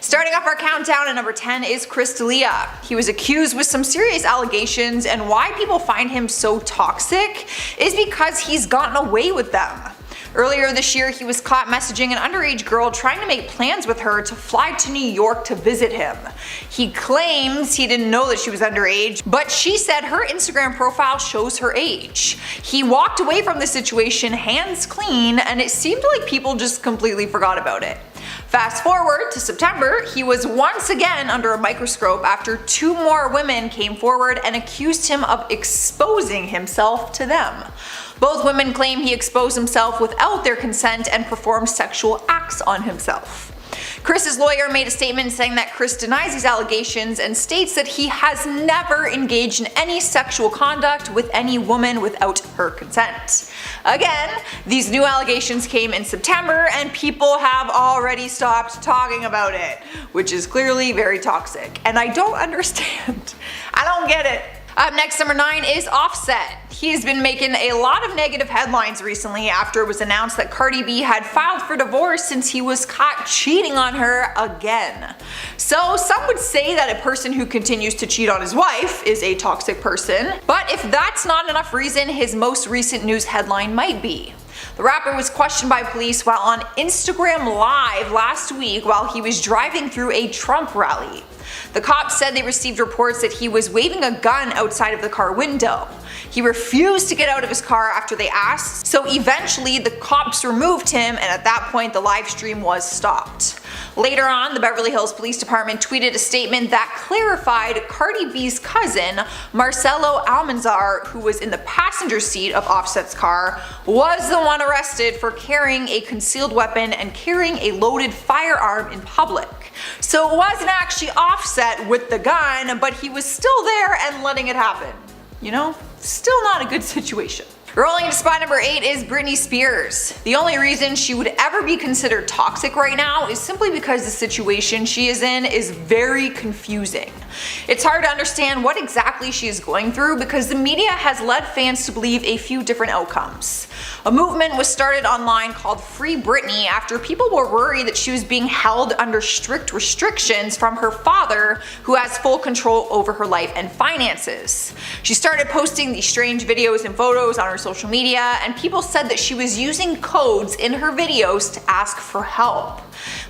Starting off our countdown at number 10 is Chris D'Elia. He was accused with some serious allegations, and why people find him so toxic is because he's gotten away with them. Earlier this year, he was caught messaging an underage girl trying to make plans with her to fly to New York to visit him. He claims he didn't know that she was underage, but she said her Instagram profile shows her age. He walked away from the situation hands clean, and it seemed like people just completely forgot about it. Fast forward to September, he was once again under a microscope after 2 more women came forward and accused him of exposing himself to them. Both women claim he exposed himself without their consent and performed sexual acts on himself. Chris's lawyer made a statement saying that Chris denies these allegations and states that he has never engaged in any sexual conduct with any woman without her consent. Again, these new allegations came in September and people have already stopped talking about it, which is clearly very toxic. And I don't understand. I don't get it. Up next, number 9 is Offset. He's been making a lot of negative headlines recently after it was announced that Cardi B had filed for divorce since he was caught cheating on her again. So some would say that a person who continues to cheat on his wife is a toxic person, but if that's not enough reason, his most recent news headline might be. The rapper was questioned by police while on Instagram Live last week while he was driving through a Trump rally. The cops said they received reports that he was waving a gun outside of the car window. He refused to get out of his car after they asked, so eventually the cops removed him, and at that point the live stream was stopped. Later on, the Beverly Hills Police Department tweeted a statement that clarified Cardi B's cousin, Marcelo Almanzar, who was in the passenger seat of Offset's car, was the one arrested for carrying a concealed weapon and carrying a loaded firearm in public. So it wasn't actually Offset with the gun, but he was still there and letting it happen. You know, still not a good situation. Rolling into spot number 8 is Britney Spears. The only reason she would ever be considered toxic right now is simply because the situation she is in is very confusing. It's hard to understand what exactly she is going through because the media has led fans to believe a few different outcomes. A movement was started online called Free Britney after people were worried that she was being held under strict restrictions from her father, who has full control over her life and finances. She started posting these strange videos and photos on her social media, and people said that she was using codes in her videos to ask for help.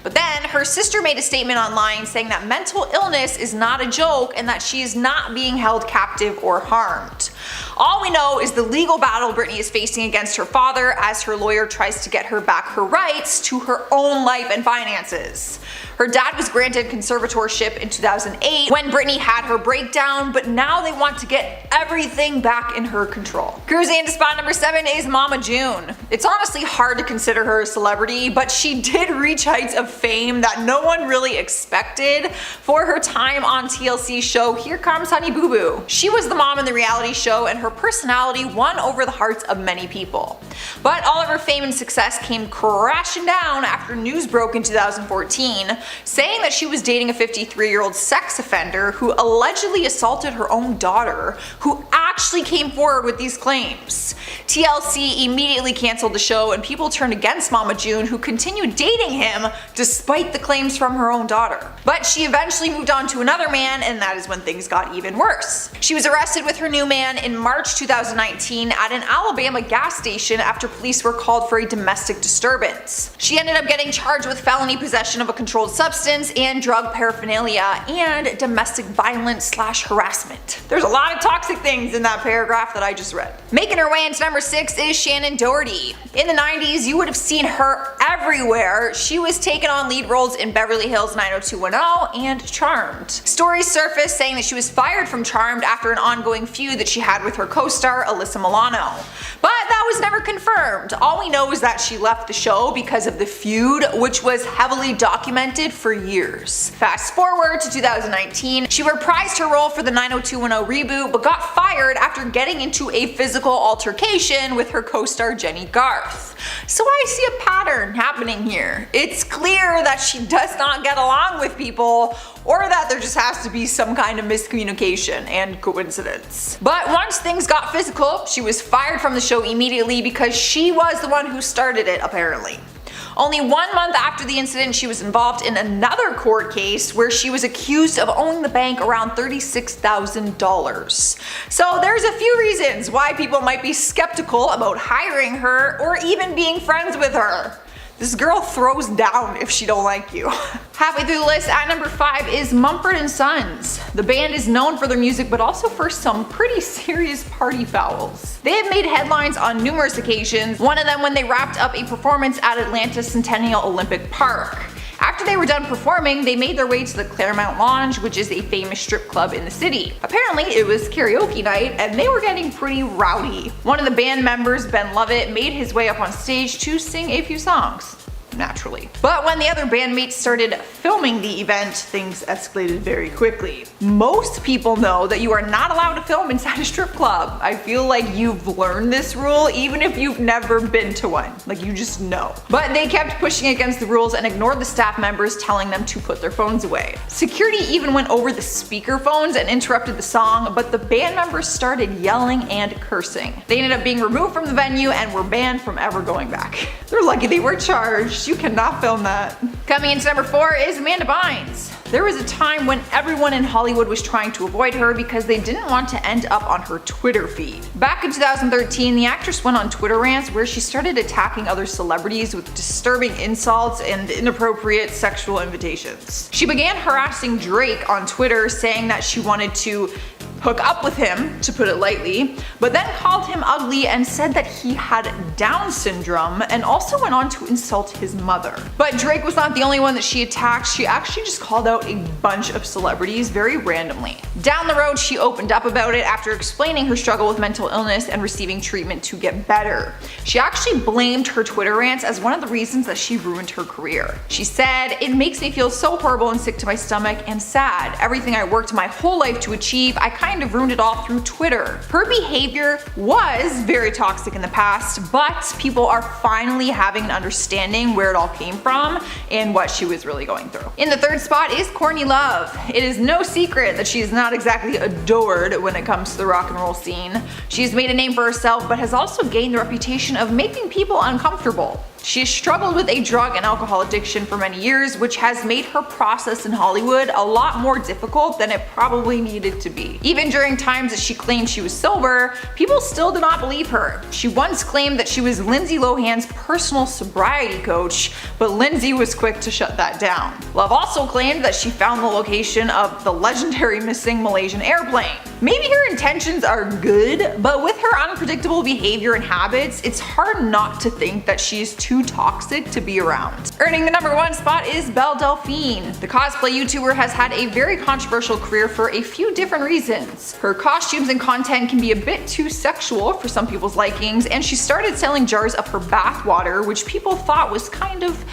But then her sister made a statement online saying that mental illness is not a joke and that she is not being held captive or harmed. All we know is the legal battle Britney is facing against her father as her lawyer tries to get her back her rights to her own life and finances. Her dad was granted conservatorship in 2008 when Britney had her breakdown, but now they want to get everything back in her control. Cruising into spot number 7 is Mama June. It's honestly hard to consider her a celebrity, but she did reach heights of fame that no one really expected for her time on TLC's show Here Comes Honey Boo Boo. She was the mom in the reality show, and her personality won over the hearts of many people. But all of her fame and success came crashing down after news broke in 2014 saying that she was dating a 53-year-old sex offender who allegedly assaulted her own daughter, who actually came forward with these claims. TLC immediately canceled the show and people turned against Mama June, who continued dating him despite the claims from her own daughter. But she eventually moved on to another man, and that is when things got even worse. She was arrested with her new man in March 2019 at an Alabama gas station after police were called for a domestic disturbance. She ended up getting charged with felony possession of a controlled substance and drug paraphernalia and domestic violence/harassment. There's a lot of toxic things in that paragraph that I just read. Making her way into number 6 is Shannon Doherty. In the 90s, you would have seen her everywhere. She was taking on lead roles in Beverly Hills 90210 and Charmed. Stories surfaced saying that she was fired from Charmed after an ongoing feud that she had with her co-star Alyssa Milano. But that was never confirmed. All we know is that she left the show because of the feud, which was heavily documented for years. Fast forward to 2019, she reprised her role for the 90210 reboot but got fired after getting into a physical altercation with her co-star Jenny Garth. So I see a pattern happening here. It's clear that she does not get along with people, or that there just has to be some kind of miscommunication and coincidence. But once things got physical, she was fired from the show immediately because she was the one who started it, apparently. Only 1 month after the incident, she was involved in another court case where she was accused of owing the bank around $36,000. So there's a few reasons why people might be skeptical about hiring her or even being friends with her. This girl throws down if she don't like you. Halfway through the list, at number 5 is Mumford & Sons. The band is known for their music, but also for some pretty serious party fouls. They have made headlines on numerous occasions, one of them when they wrapped up a performance at Atlanta Centennial Olympic Park. After they were done performing, they made their way to the Claremont Lounge, which is a famous strip club in the city. Apparently, it was karaoke night, and they were getting pretty rowdy. One of the band members, Ben Lovett, made his way up on stage to sing a few songs. Naturally. But when the other bandmates started filming the event, things escalated very quickly. Most people know that you are not allowed to film inside a strip club. I feel like you've learned this rule even if you've never been to one. Like, you just know. But they kept pushing against the rules and ignored the staff members telling them to put their phones away. Security even went over the speaker phones and interrupted the song, but the band members started yelling and cursing. They ended up being removed from the venue and were banned from ever going back. They're lucky they were charged. You cannot film that. Coming into number 4 is Amanda Bynes. There was a time when everyone in Hollywood was trying to avoid her because they didn't want to end up on her Twitter feed. Back in 2013, the actress went on Twitter rants where she started attacking other celebrities with disturbing insults and inappropriate sexual invitations. She began harassing Drake on Twitter, saying that she wanted to hook up with him, to put it lightly, but then called him ugly and said that he had Down syndrome, and also went on to insult his mother. But Drake was not the only one that she attacked. She actually just called out a bunch of celebrities very randomly. Down the road, she opened up about it after explaining her struggle with mental illness and receiving treatment to get better. She actually blamed her Twitter rants as one of the reasons that she ruined her career. She said, "It makes me feel so horrible and sick to my stomach and sad. Everything I worked my whole life to achieve, I kind of ruined it all through Twitter." Her behavior was very toxic in the past, but people are finally having an understanding where it all came from and what she was really going through. In the 3rd spot is Courtney Love. It is no secret that she is not exactly adored when it comes to the rock and roll scene. She has made a name for herself, but has also gained the reputation of making people uncomfortable. She has struggled with a drug and alcohol addiction for many years, which has made her process in Hollywood a lot more difficult than it probably needed to be. Even during times that she claimed she was sober, people still did not believe her. She once claimed that she was Lindsay Lohan's personal sobriety coach, but Lindsay was quick to shut that down. Love also claimed that she found the location of the legendary missing Malaysian airplane. Maybe her intentions are good, but with her unpredictable behavior and habits, it's hard not to think that she is too toxic to be around. Earning the number 1 spot is Belle Delphine. The cosplay YouTuber has had a very controversial career for a few different reasons. Her costumes and content can be a bit too sexual for some people's likings, and she started selling jars of her bath water, which people thought was kind of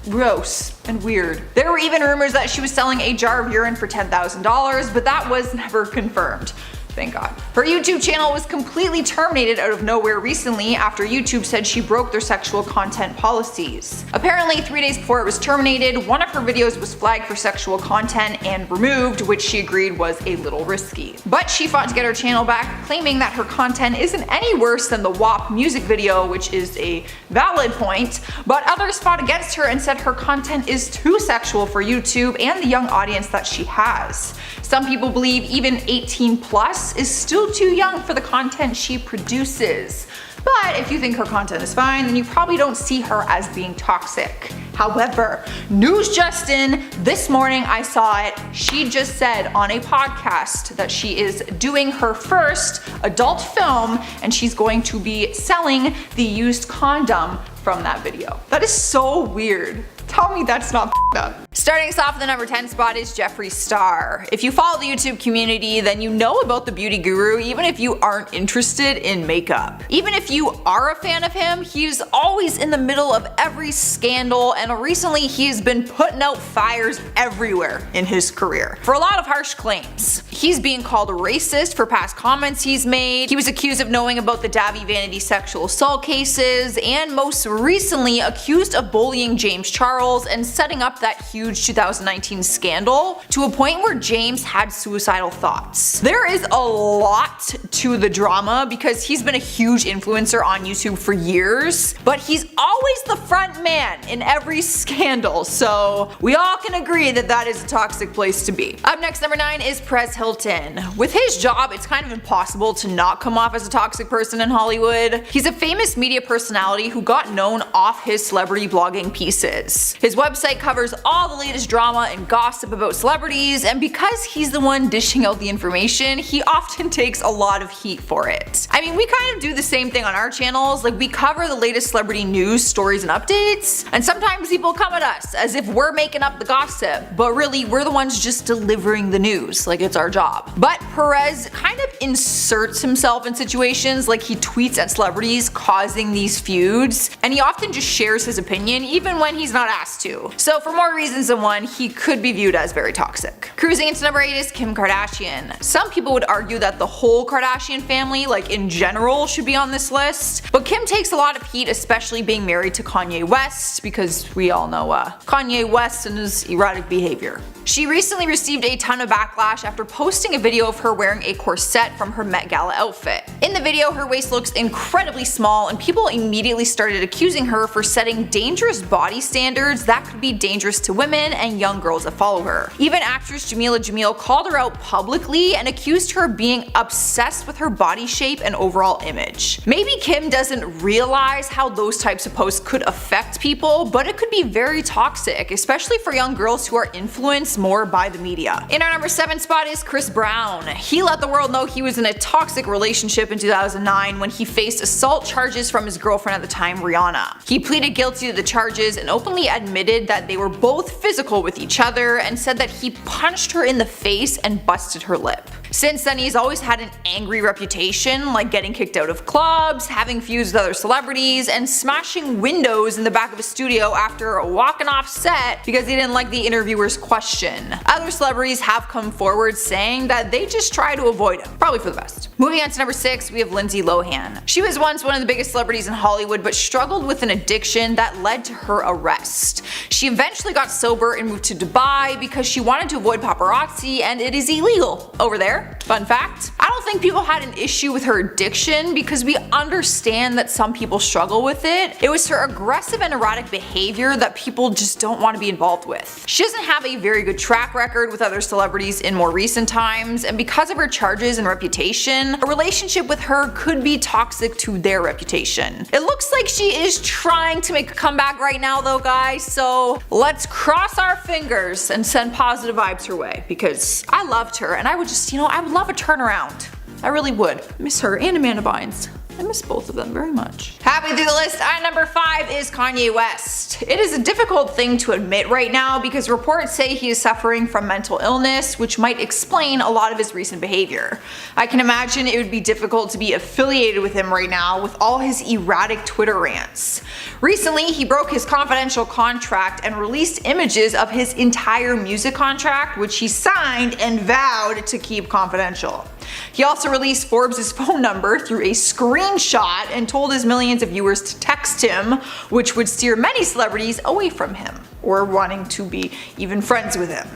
gross and weird. There were even rumors that she was selling a jar of urine for $10,000, but that was never confirmed. Thank God. Her YouTube channel was completely terminated out of nowhere recently after YouTube said she broke their sexual content policies. Apparently, 3 days before it was terminated, one of her videos was flagged for sexual content and removed, which she agreed was a little risky. But she fought to get her channel back, claiming that her content isn't any worse than the WAP music video, which is a valid point, but others fought against her and said her content is too sexual for YouTube and the young audience that she has. Some people believe even 18+ is still too young for the content she produces. But if you think her content is fine, then you probably don't see her as being toxic. However, news just in, this morning I saw it, she just said on a podcast that she is doing her first adult film and she's going to be selling the used condom from that video. That is so weird. Tell me that's not up. Starting us off at the number 10 spot is Jeffree Star. If you follow the YouTube community, then you know about the beauty guru even if you aren't interested in makeup. Even if you are a fan of him, he's always in the middle of every scandal, and recently he's been putting out fires everywhere in his career for a lot of harsh claims. He's being called a racist for past comments he's made. He was accused of knowing about the Davy Vanity sexual assault cases, and most recently accused of bullying James Charles Charles and setting up that huge 2019 scandal to a point where James had suicidal thoughts. There is a lot to the drama because he's been a huge influencer on YouTube for years, but he's always the front man in every scandal, so we all can agree that that is a toxic place to be. Up next, number 9 is Perez Hilton. With his job, it's kind of impossible to not come off as a toxic person in Hollywood. He's a famous media personality who got known off his celebrity blogging pieces. His website covers all the latest drama and gossip about celebrities, and because he's the one dishing out the information, he often takes a lot of heat for it. I mean, we kind of do the same thing on our channels, like we cover the latest celebrity news, stories, and updates, and sometimes people come at us as if we're making up the gossip, but really we're the ones just delivering the news, like it's our job. But Perez kind of inserts himself in situations, like he tweets at celebrities causing these feuds, and he often just shares his opinion even when he's not asked to. So for more reasons than one, he could be viewed as very toxic. Cruising into number 8 is Kim Kardashian. Some people would argue that the whole Kardashian family, like in general, should be on this list, but Kim takes a lot of heat, especially being married to Kanye West, because we all know Kanye West and his erratic behavior. She recently received a ton of backlash after posting a video of her wearing a corset from her Met Gala outfit. In the video, her waist looks incredibly small, and people immediately started accusing her for setting dangerous body standards that could be dangerous to women and young girls that follow her. Even actress Jameela Jamil called her out publicly and accused her of being obsessed with her body shape and overall image. Maybe Kim doesn't realize how those types of posts could affect people, but it could be very toxic, especially for young girls who are influenced more by the media. In our number 7 spot is Chris Brown. He let the world know he was in a toxic relationship in 2009 when he faced assault charges from his girlfriend at the time, Rihanna. He pleaded guilty to the charges and openly admitted that they were both physical with each other, and said that he punched her in the face and busted her lip. Since then, he's always had an angry reputation, like getting kicked out of clubs, having feuds with other celebrities, and smashing windows in the back of a studio after walking off set because he didn't like the interviewer's question. Other celebrities have come forward saying that they just try to avoid him, probably for the best. Moving on to number 6, we have Lindsay Lohan. She was once one of the biggest celebrities in Hollywood, but struggled with an addiction that led to her arrest. She eventually got sober and moved to Dubai because she wanted to avoid paparazzi, and it is illegal over there. Fun fact. I don't think people had an issue with her addiction because we understand that some people struggle with it. It was her aggressive and erratic behavior that people just don't want to be involved with. She doesn't have a very good track record with other celebrities in more recent times, and because of her charges and reputation, a relationship with her could be toxic to their reputation. It looks like she is trying to make a comeback right now though, guys, so let's cross our fingers and send positive vibes her way, because I loved her and I would just, I would love a turnaround. I really would. Miss her and Amanda Bynes. I miss both of them very much. Halfway through the list, at number 5 is Kanye West. It is a difficult thing to admit right now because reports say he is suffering from mental illness, which might explain a lot of his recent behavior. I can imagine it would be difficult to be affiliated with him right now with all his erratic Twitter rants. Recently, he broke his confidential contract and released images of his entire music contract, which he signed and vowed to keep confidential. He also released Forbes' phone number through a screenshot and told his millions of viewers to text him, which would steer many celebrities away from him, or wanting to be even friends with him.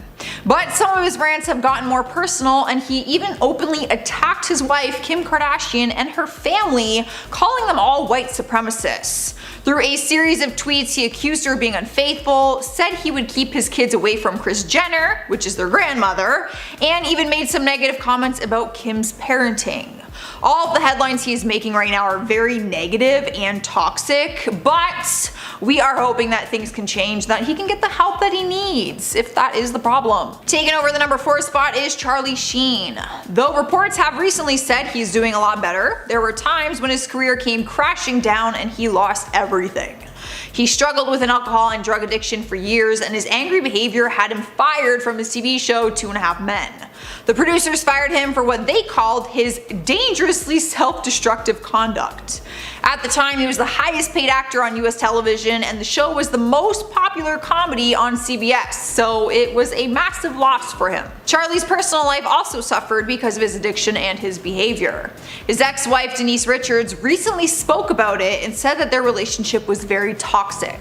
But some of his rants have gotten more personal, and he even openly attacked his wife Kim Kardashian and her family, calling them all white supremacists. Through a series of tweets, he accused her of being unfaithful, said he would keep his kids away from Kris Jenner, which is their grandmother, and even made some negative comments about Kim's parenting. All of the headlines he is making right now are very negative and toxic, but we are hoping that things can change, that he can get the help that he needs, if that is the problem. Taking over the number 4 spot is Charlie Sheen. Though reports have recently said he's doing a lot better, there were times when his career came crashing down and he lost everything. He struggled with an alcohol and drug addiction for years, and his angry behavior had him fired from his TV show 2.5 Men. The producers fired him for what they called his dangerously self-destructive conduct. At the time, he was the highest paid actor on US television, and the show was the most popular comedy on CBS, so it was a massive loss for him. Charlie's personal life also suffered because of his addiction and his behavior. His ex-wife Denise Richards recently spoke about it and said that their relationship was very toxic.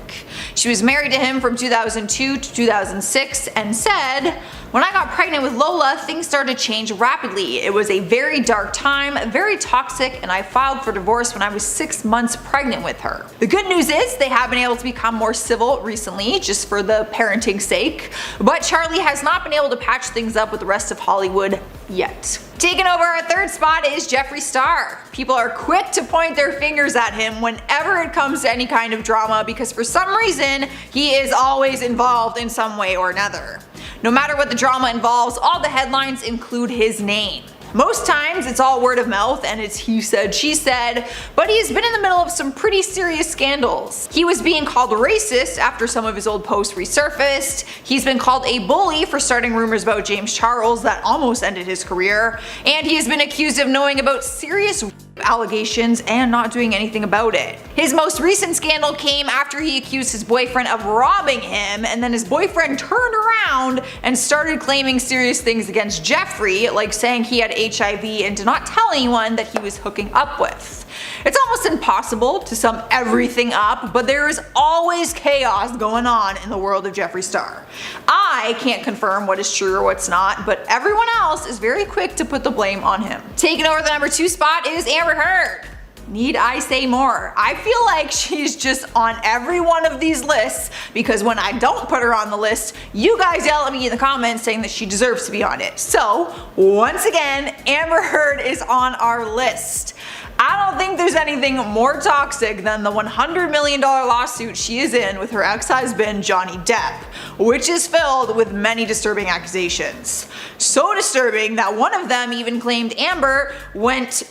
She was married to him from 2002 to 2006 and said, "When I got pregnant with Lola, things started to change rapidly. It was a very dark time, very toxic, and I filed for divorce when I was 6 months pregnant with her." The good news is they have been able to become more civil recently, just for the parenting's sake, but Charlie has not been able to patch things up with the rest of Hollywood yet. Taking over our third spot is Jeffree Star. People are quick to point their fingers at him whenever it comes to any kind of drama because for some reason he is always involved in some way or another. No matter what the drama involves, all the headlines include his name. Most times it's all word of mouth and it's he said, she said, but he's been in the middle of some pretty serious scandals. He was being called racist after some of his old posts resurfaced. He's been called a bully for starting rumors about James Charles that almost ended his career. And he has been accused of knowing about serious allegations and not doing anything about it. His most recent scandal came after he accused his boyfriend of robbing him, and then his boyfriend turned around and started claiming serious things against Jeffree, like saying he had HIV and did not tell anyone that he was hooking up with. It's almost impossible to sum everything up, but there is always chaos going on in the world of Jeffree Star. I can't confirm what is true or what's not, but everyone else is very quick to put the blame on him. Taking over the number 2 spot is Amber Heard. Need I say more? I feel like she's just on every one of these lists because when I don't put her on the list, you guys yell at me in the comments saying that she deserves to be on it. So once again, Amber Heard is on our list. I don't think there's anything more toxic than the $100 million lawsuit she is in with her ex-husband Johnny Depp, which is filled with many disturbing accusations. So disturbing that one of them even claimed Amber went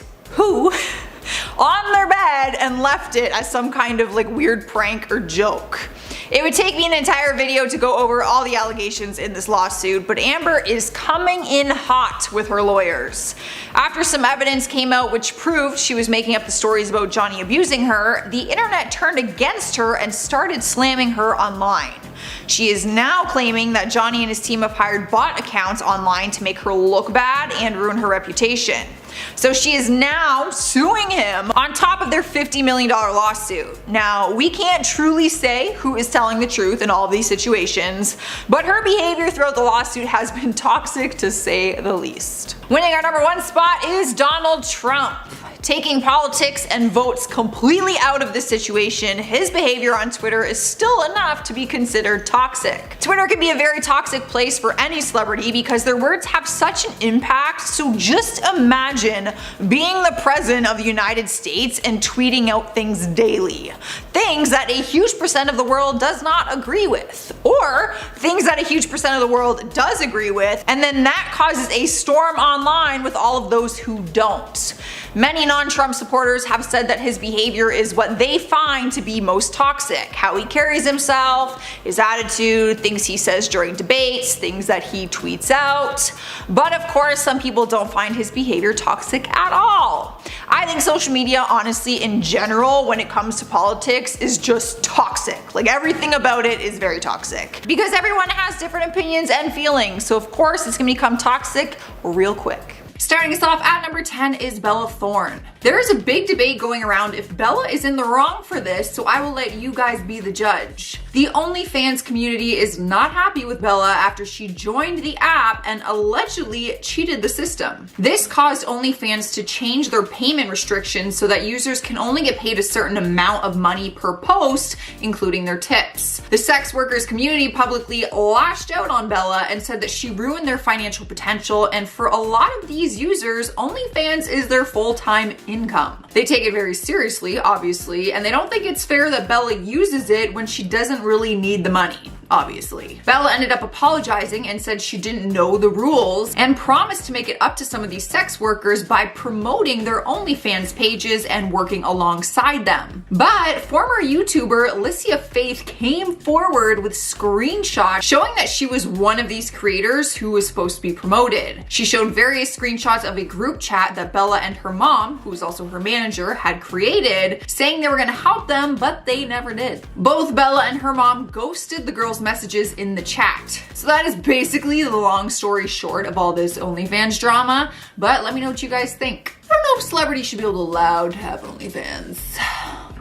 on their bed and left it as some kind of like weird prank or joke. It would take me an entire video to go over all the allegations in this lawsuit, but Amber is coming in hot with her lawyers. After some evidence came out which proved she was making up the stories about Johnny abusing her, the internet turned against her and started slamming her online. She is now claiming that Johnny and his team have hired bot accounts online to make her look bad and ruin her reputation. So she is now suing him on top of their $50 million lawsuit. Now, we can't truly say who is telling the truth in all of these situations, but her behavior throughout the lawsuit has been toxic to say the least. Winning our number 1 spot is Donald Trump. Taking politics and votes completely out of this situation, his behavior on Twitter is still enough to be considered toxic. Twitter can be a very toxic place for any celebrity because their words have such an impact, so just imagine being the president of the United States and tweeting out things daily. Things that a huge percent of the world does not agree with, or things that a huge percent of the world does agree with, and then that causes a storm online with all of those who don't. Many non-Trump supporters have said that his behavior is what they find to be most toxic. How he carries himself, his attitude, things he says during debates, things that he tweets out. But of course, some people don't find his behavior toxic at all. I think social media, honestly, in general, when it comes to politics, is just toxic. Like everything about it is very toxic. Because everyone has different opinions and feelings, so of course it's gonna become toxic real quick. Starting us off at number 10 is Bella Thorne. There is a big debate going around if Bella is in the wrong for this, so I will let you guys be the judge. The OnlyFans community is not happy with Bella after she joined the app and allegedly cheated the system. This caused OnlyFans to change their payment restrictions so that users can only get paid a certain amount of money per post, including their tips. The sex workers community publicly lashed out on Bella and said that she ruined their financial potential, and for a lot of these users, OnlyFans is their full-time income. They take it very seriously, obviously, and they don't think it's fair that Bella uses it when she doesn't really need the money. obviously. Bella ended up apologizing and said she didn't know the rules and promised to make it up to some of these sex workers by promoting their OnlyFans pages and working alongside them. But former YouTuber Alicia Faith came forward with screenshots showing that she was one of these creators who was supposed to be promoted. She showed various screenshots of a group chat that Bella and her mom, who was also her manager, had created, saying they were gonna help them, but they never did. Both Bella and her mom ghosted the girls' messages in the chat. So that is basically the long story short of all this OnlyFans drama, but let me know what you guys think. I don't know if celebrities should be allowed to have OnlyFans.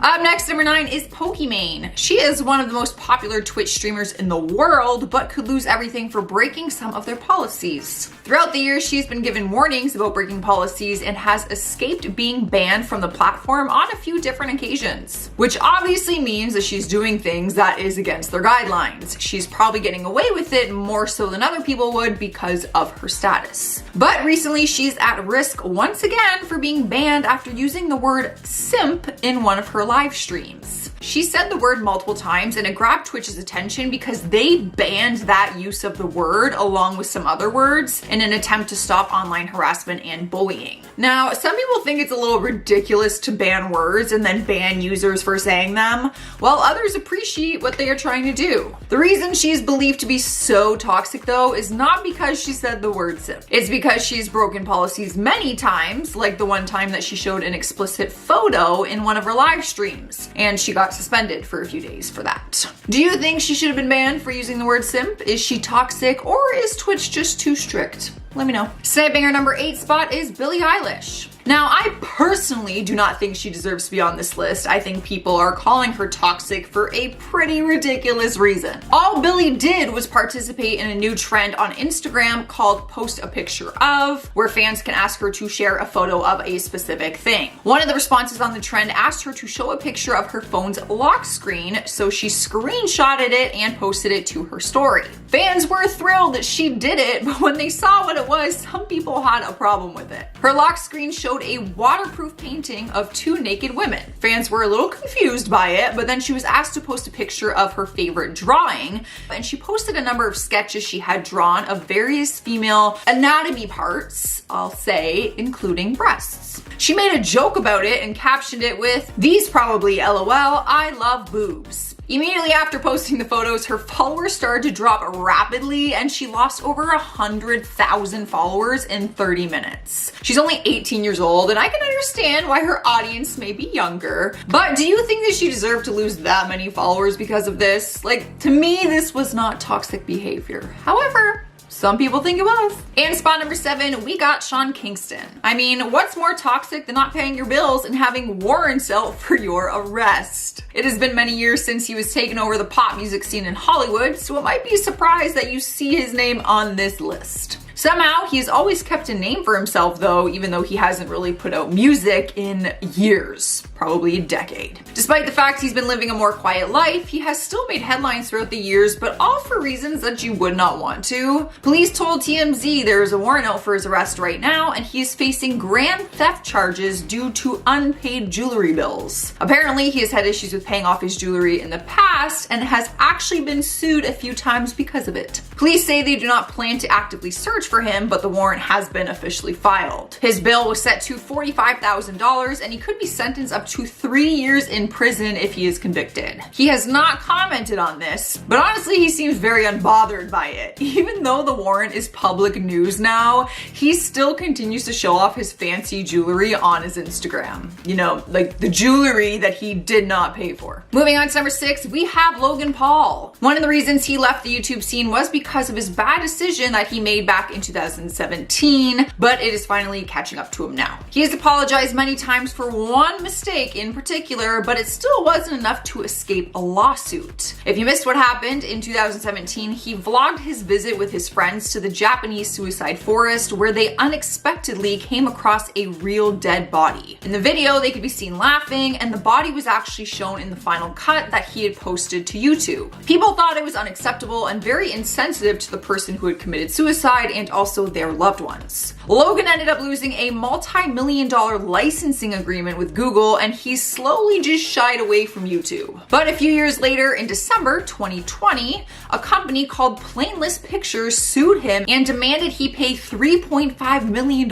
Up next, number 9 is Pokimane. She is one of the most popular Twitch streamers in the world, but could lose everything for breaking some of their policies. Throughout the years, she's been given warnings about breaking policies and has escaped being banned from the platform on a few different occasions, which obviously means that she's doing things that is against their guidelines. She's probably getting away with it more so than other people would because of her status. But recently, she's at risk once again for being banned after using the word simp in one of her live streams. She said the word multiple times and it grabbed Twitch's attention because they banned that use of the word along with some other words in an attempt to stop online harassment and bullying. Now, some people think it's a little ridiculous to ban words and then ban users for saying them, while others appreciate what they are trying to do. The reason she's believed to be so toxic though is not because she said the word simp. It's because she's broken policies many times, like the one time that she showed an explicit photo in one of her live streams, and she got suspended for a few days for that. Do you think she should have been banned for using the word simp? Is she toxic or is Twitch just too strict? Let me know. Sniping her number 8 spot is Billie Eilish. Now, I personally do not think she deserves to be on this list. I think people are calling her toxic for a pretty ridiculous reason. All Billie did was participate in a new trend on Instagram called Post a Picture Of, where fans can ask her to share a photo of a specific thing. One of the responses on the trend asked her to show a picture of her phone's lock screen, so she screenshotted it and posted it to her story. Fans were thrilled that she did it, but when they saw what it was, some people had a problem with it. Her lock screen showed a waterproof painting of 2 naked women. Fans were a little confused by it, but then she was asked to post a picture of her favorite drawing, and she posted a number of sketches she had drawn of various female anatomy parts, I'll say, including breasts. She made a joke about it and captioned it with, "These probably LOL, I love boobs." Immediately after posting the photos, her followers started to drop rapidly and she lost over 100,000 followers in 30 minutes. She's only 18 years old and I can understand why her audience may be younger, but do you think that she deserved to lose that many followers because of this? Like, to me, this was not toxic behavior. However, some people think it was. And spot number 7, we got Sean Kingston. I mean, what's more toxic than not paying your bills and having warrants out for your arrest? It has been many years since he was taking over the pop music scene in Hollywood, so it might be a surprise that you see his name on this list. Somehow, he's always kept a name for himself though, even though he hasn't really put out music in years, probably a decade. Despite the fact he's been living a more quiet life, he has still made headlines throughout the years, but all for reasons that you would not want to. Police told TMZ there is a warrant out for his arrest right now, and he is facing grand theft charges due to unpaid jewelry bills. Apparently, he has had issues with paying off his jewelry in the past and has actually been sued a few times because of it. Police say they do not plan to actively search for him, but the warrant has been officially filed. His bail was set to $45,000 and he could be sentenced up to 3 years in prison if he is convicted. He has not commented on this, but honestly he seems very unbothered by it. Even though the warrant is public news now, he still continues to show off his fancy jewelry on his Instagram. You know, like the jewelry that he did not pay for. Moving on to number 6, we have Logan Paul. One of the reasons he left the YouTube scene was because of his bad decision that he made back in 2017, but it is finally catching up to him now. He has apologized many times for one mistake in particular, but it still wasn't enough to escape a lawsuit. If you missed what happened in 2017, he vlogged his visit with his friends to the Japanese suicide forest where they unexpectedly came across a real dead body. In the video, they could be seen laughing, and the body was actually shown in the final cut that he had posted to YouTube. People thought it was unacceptable and very insensitive to the person who had committed suicide and and also their loved ones. Logan ended up losing a multi-million-dollar licensing agreement with Google, and he slowly just shied away from YouTube. But a few years later, in December 2020, a company called Plainlist Pictures sued him and demanded he pay $3.5 million.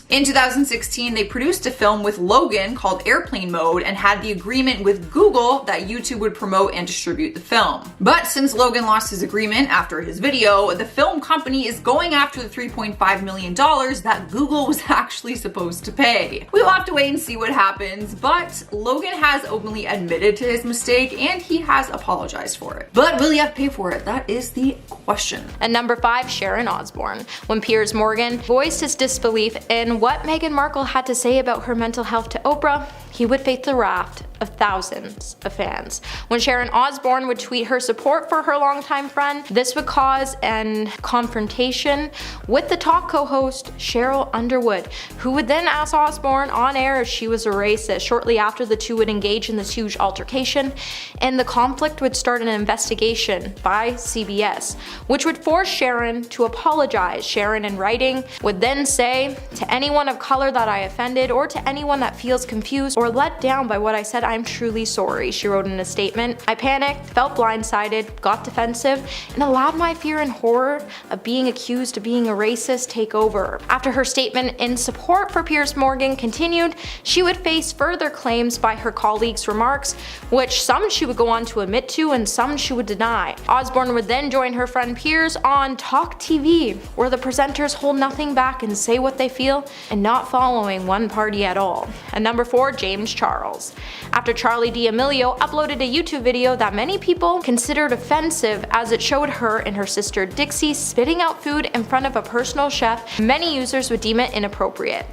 In 2016, they produced a film with Logan called Airplane Mode and had the agreement with Google that YouTube would promote and distribute the film. But since Logan lost his agreement after his video, the film company is going after the $3.5 million that Google was actually supposed to pay. We'll have to wait and see what happens, but Logan has openly admitted to his mistake and he has apologized for it. But will he have to pay for it? That is the question. And number 5, Sharon Osbourne. When Piers Morgan voiced his disbelief in what Meghan Markle had to say about her mental health to Oprah, he would face the wrath of thousands of fans. When Sharon Osbourne would tweet her support for her longtime friend, this would cause an confrontation with the talk co-host Cheryl Underwood, who would then ask Osbourne on air if she was a racist. Shortly after, the two would engage in this huge altercation, and the conflict would start an investigation by CBS, which would force Sharon to apologize. Sharon, in writing, would then say, "To anyone of color that I offended, or to anyone that feels confused or let down by what I said, I'm truly sorry," she wrote in a statement. "I panicked, felt blindsided, got defensive, and allowed my fear and horror of being accused of being a racist take over." After her statement in support for Piers Morgan continued, she would face further claims by her colleagues' remarks, which some she would go on to admit to and some she would deny. Osbourne would then join her friend Piers on Talk TV, where the presenters hold nothing back and say what they feel, and not following one party at all. And number 4, James Charles. After Charli D'Amelio uploaded a YouTube video that many people considered offensive as it showed her and her sister Dixie spitting out food in front of a personal chef, many users would deem it inappropriate.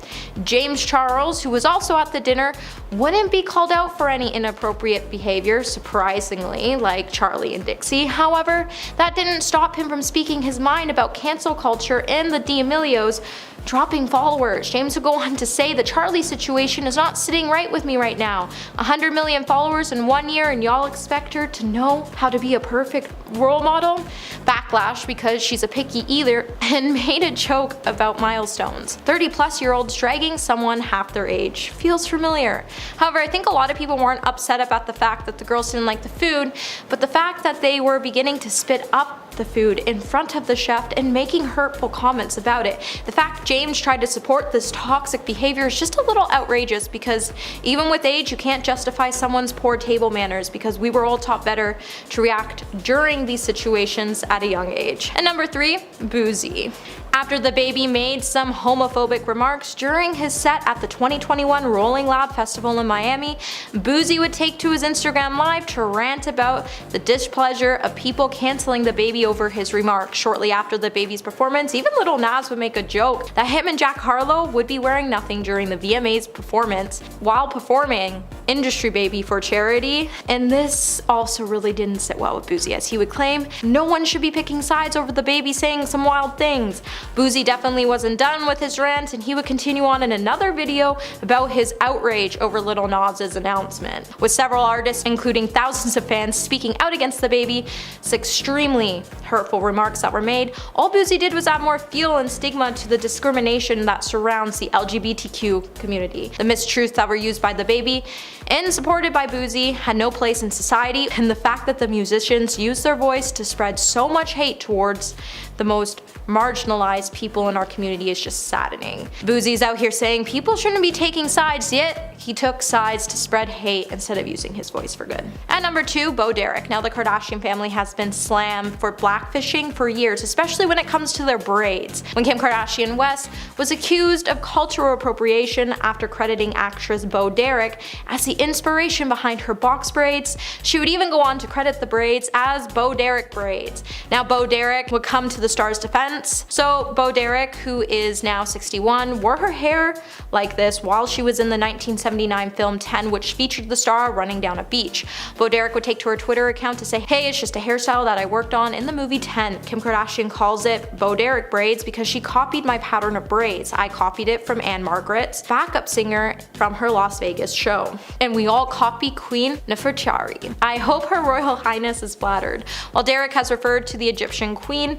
James Charles, who was also at the dinner, wouldn't be called out for any inappropriate behavior, surprisingly, like Charli and Dixie. However, that didn't stop him from speaking his mind about cancel culture and the D'Amelios dropping followers. James would go on to say, "The Charli situation is not sitting right with me right now. 100 million followers in 1 year, and y'all expect her to know how to be a perfect role model?" Backlash because she's a picky eater, and made a joke about milestones. 30-plus-year-olds dragging someone half their age. Feels familiar. However, I think a lot of people weren't upset about the fact that the girls didn't like the food, but the fact that they were beginning to spit up the food in front of the chef and making hurtful comments about it. The fact James tried to support this toxic behavior is just a little outrageous, because even with age, you can't justify someone's poor table manners, because we were all taught better to react during these situations at a young age. And number 3, Boozy. After the baby made some homophobic remarks during his set at the 2021 Rolling Loud Festival in Miami, Boozy would take to his Instagram Live to rant about the displeasure of people canceling the baby over his remarks. Shortly after the baby's performance, even Lil Nas would make a joke that him and Jack Harlow would be wearing nothing during the VMA's performance while performing Industry Baby for charity, and this also really didn't sit well with Boozy, as he would claim no one should be picking sides over the baby saying some wild things. Boozy definitely wasn't done with his rant, and he would continue on in another video about his outrage over Lil Nas's announcement, with several artists, including thousands of fans, speaking out against the baby's extremely hurtful remarks that were made. All Boozy did was add more fuel and stigma to the discrimination that surrounds the LGBTQ community. The mistruths that were used by the baby and supported by Boozy had no place in society, and the fact that the musicians used their voice to spread so much hate towards the most marginalized people in our community is just saddening. Boozy's out here saying people shouldn't be taking sides, yet he took sides to spread hate instead of using his voice for good. At number 2, Bo Derek. Now, the Kardashian family has been slammed for blackfishing for years, especially when it comes to their braids. When Kim Kardashian West was accused of cultural appropriation after crediting actress Bo Derek as the inspiration behind her box braids, she would even go on to credit the braids as Bo Derek braids. Now, Bo Derek would come to the star's defense. So Bo Derek, who is now 61, wore her hair like this while she was in the 1979 film 10, which featured the star running down a beach. Bo Derek would take to her Twitter account to say, "Hey, it's just a hairstyle that I worked on in the movie 10. Kim Kardashian calls it Bo Derek braids because she copied my pattern of braids. I copied it from Anne Margaret's backup singer from her Las Vegas show. And we all copy Queen Nefertari. I hope Her Royal Highness is flattered." While Derek has referred to the Egyptian queen,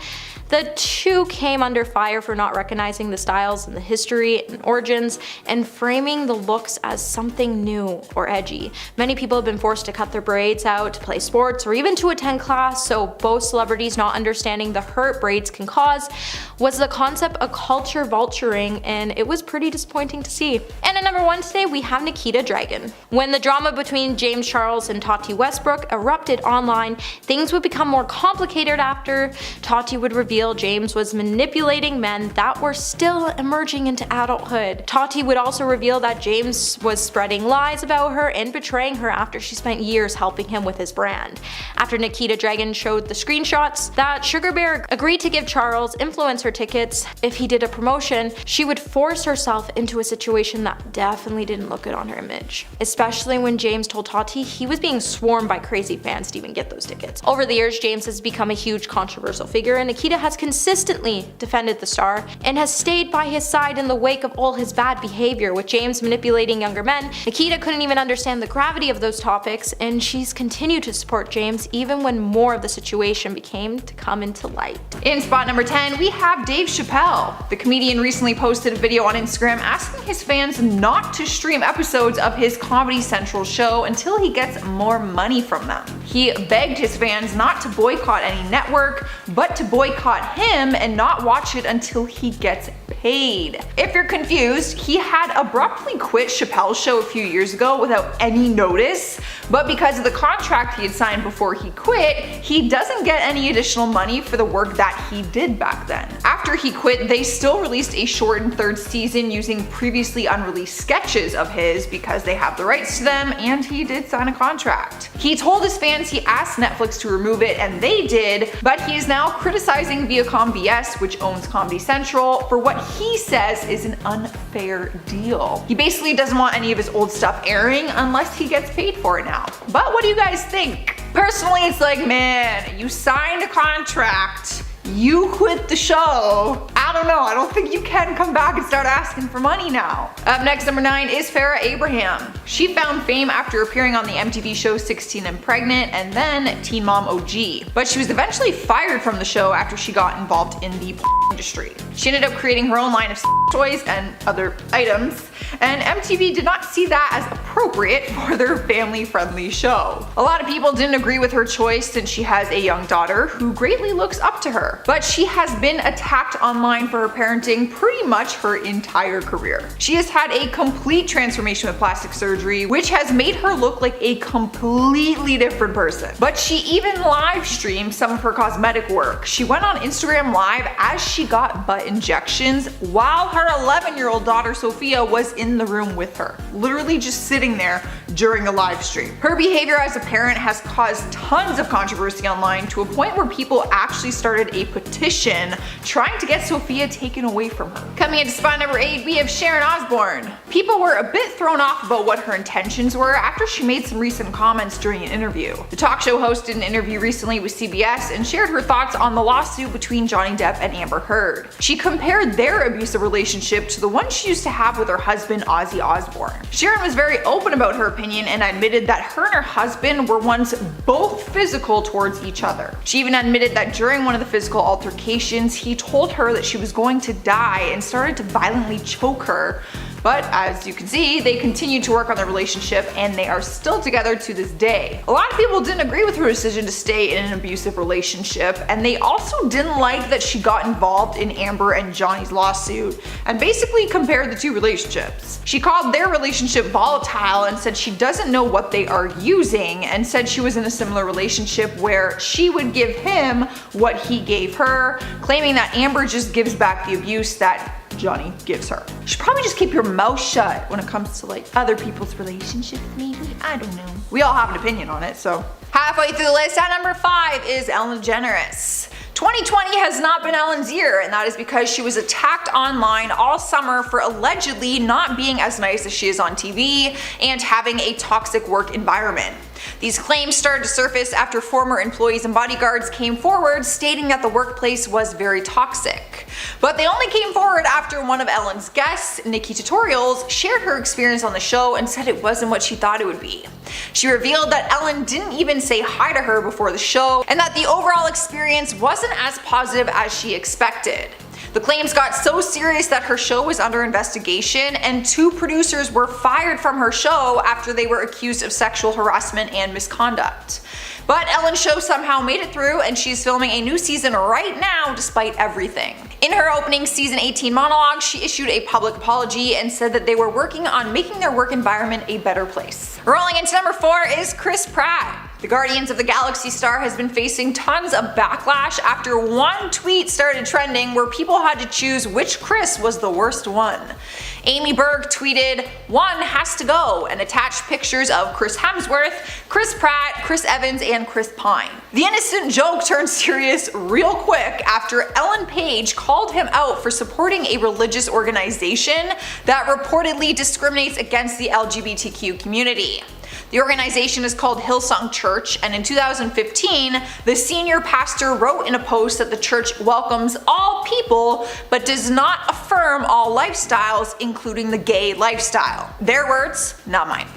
The two came under fire for not recognizing the styles and the history and origins and framing the looks as something new or edgy. Many people have been forced to cut their braids out, to play sports, or even to attend class, so both celebrities not understanding the hurt braids can cause was the concept of culture vulturing, and it was pretty disappointing to see. And at number 1 today, we have Nikita Dragun. When the drama between James Charles and Tati Westbrook erupted online, things would become more complicated after Tati would reveal James was manipulating men that were still emerging into adulthood. Tati would also reveal that James was spreading lies about her and betraying her after she spent years helping him with his brand. After Nikita Dragun showed the screenshots that Sugar Bear agreed to give Charles influencer tickets if he did a promotion, she would force herself into a situation that definitely didn't look good on her image. Especially when James told Tati he was being swarmed by crazy fans to even get those tickets. Over the years, James has become a huge controversial figure, and Nikita has consistently defended the star and has stayed by his side in the wake of all his bad behavior with James manipulating younger men. Nikita couldn't even understand the gravity of those topics, and she's continued to support James even when more of the situation became to come into light. In spot number 10, we have Dave Chappelle. The comedian recently posted a video on Instagram asking his fans not to stream episodes of his Comedy Central show until he gets more money from them. He begged his fans not to boycott any network, but to boycott him and not watch it until he gets paid. If you're confused, he had abruptly quit Chappelle's show a few years ago without any notice, but because of the contract he had signed before he quit, he doesn't get any additional money for the work that he did back then. After he quit, they still released a shortened 3rd season using previously unreleased sketches of his because they have the rights to them, and he did sign a contract. He told his fans he asked Netflix to remove it, and they did, but he is now criticizing Viacom BS, which owns Comedy Central, for what he says is an unfair deal. He basically doesn't want any of his old stuff airing unless he gets paid for it now. But what do you guys think? Personally, it's like, man, you signed a contract, you quit the show. I don't know, I don't think you can come back and start asking for money now. Up next, number 9 is Farrah Abraham. She found fame after appearing on the MTV show 16 and Pregnant and then Teen Mom OG. But she was eventually fired from the show after she got involved in the industry. She ended up creating her own line of toys and other items, and MTV did not see that as appropriate for their family-friendly show. A lot of people didn't agree with her choice since she has a young daughter who greatly looks up to her. But she has been attacked online for her parenting pretty much her entire career. She has had a complete transformation with plastic surgery, which has made her look like a completely different person. But she even live streamed some of her cosmetic work. She went on Instagram Live as she got butt injections while her 11-year-old daughter Sophia was in the room with her, literally just sitting there during a live stream. Her behavior as a parent has caused tons of controversy online to a point where people actually started a petition trying to get Sophia taken away from her. Coming into spot number 8, we have Sharon Osbourne. People were a bit thrown off about what her intentions were after she made some recent comments during an interview. The talk show hosted an interview recently with CBS and shared her thoughts on the lawsuit between Johnny Depp and Amber Heard. She compared their abusive relationship to the one she used to have with her husband Ozzy Osbourne. Sharon was very open about her opinion and admitted that her and her husband were once both physical towards each other. She even admitted that during one of the physical altercations, he told her that she was going to die and started to violently choke her. But as you can see, they continued to work on their relationship and they are still together to this day. A lot of people didn't agree with her decision to stay in an abusive relationship, and they also didn't like that she got involved in Amber and Johnny's lawsuit and basically compared the two relationships. She called their relationship volatile and said she doesn't know what they are using, and said she was in a similar relationship where she would give him what he gave her, claiming that Amber just gives back the abuse that Johnny gives her. You should probably just keep your mouth shut when it comes to like other people's relationships, maybe? I don't know. We all have an opinion on it, so. Halfway through the list, at number 5 is Ellen DeGeneres. 2020 has not been Ellen's year, and that is because she was attacked online all summer for allegedly not being as nice as she is on TV and having a toxic work environment. These claims started to surface after former employees and bodyguards came forward stating that the workplace was very toxic. But they only came forward after one of Ellen's guests, Nikki Tutorials, shared her experience on the show and said it wasn't what she thought it would be. She revealed that Ellen didn't even say hi to her before the show and that the overall experience wasn't as positive as she expected. The claims got so serious that her show was under investigation and 2 producers were fired from her show after they were accused of sexual harassment and misconduct. But Ellen's show somehow made it through and she's filming a new season right now despite everything. In her opening season 18 monologue, she issued a public apology and said that they were working on making their work environment a better place. Rolling into number 4 is Chris Pratt. The Guardians of the Galaxy star has been facing tons of backlash after one tweet started trending where people had to choose which Chris was the worst one. Amy Berg tweeted, "One has to go," and attached pictures of Chris Hemsworth, Chris Pratt, Chris Evans, and Chris Pine. The innocent joke turned serious real quick after Ellen Page called him out for supporting a religious organization that reportedly discriminates against the LGBTQ community. The organization is called Hillsong Church, and in 2015, the senior pastor wrote in a post that the church welcomes all people but does not affirm all lifestyles, including the gay lifestyle. Their words, not mine.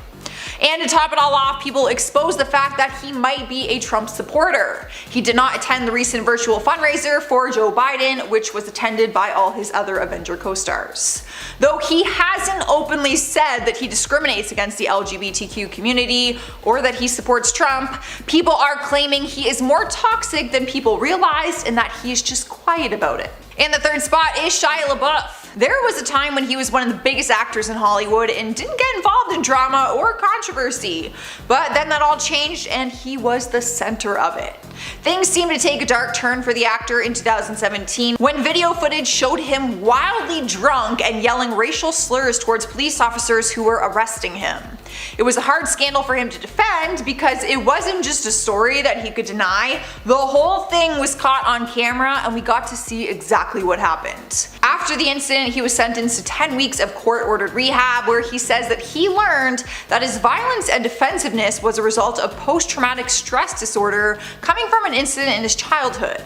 And to top it all off, people exposed the fact that he might be a Trump supporter. He did not attend the recent virtual fundraiser for Joe Biden, which was attended by all his other Avenger co-stars. Though he hasn't openly said that he discriminates against the LGBTQ community or that he supports Trump, people are claiming he is more toxic than people realized and that he is just quiet about it. And the third spot is Shia LaBeouf. There was a time when he was one of the biggest actors in Hollywood and didn't get involved in drama or controversy. But then that all changed and he was the center of it. Things seemed to take a dark turn for the actor in 2017 when video footage showed him wildly drunk and yelling racial slurs towards police officers who were arresting him. It was a hard scandal for him to defend because it wasn't just a story that he could deny. The whole thing was caught on camera and we got to see exactly what happened. After the incident, he was sentenced to 10 weeks of court-ordered rehab where he says that he learned that his violence and defensiveness was a result of post-traumatic stress disorder coming from an incident in his childhood.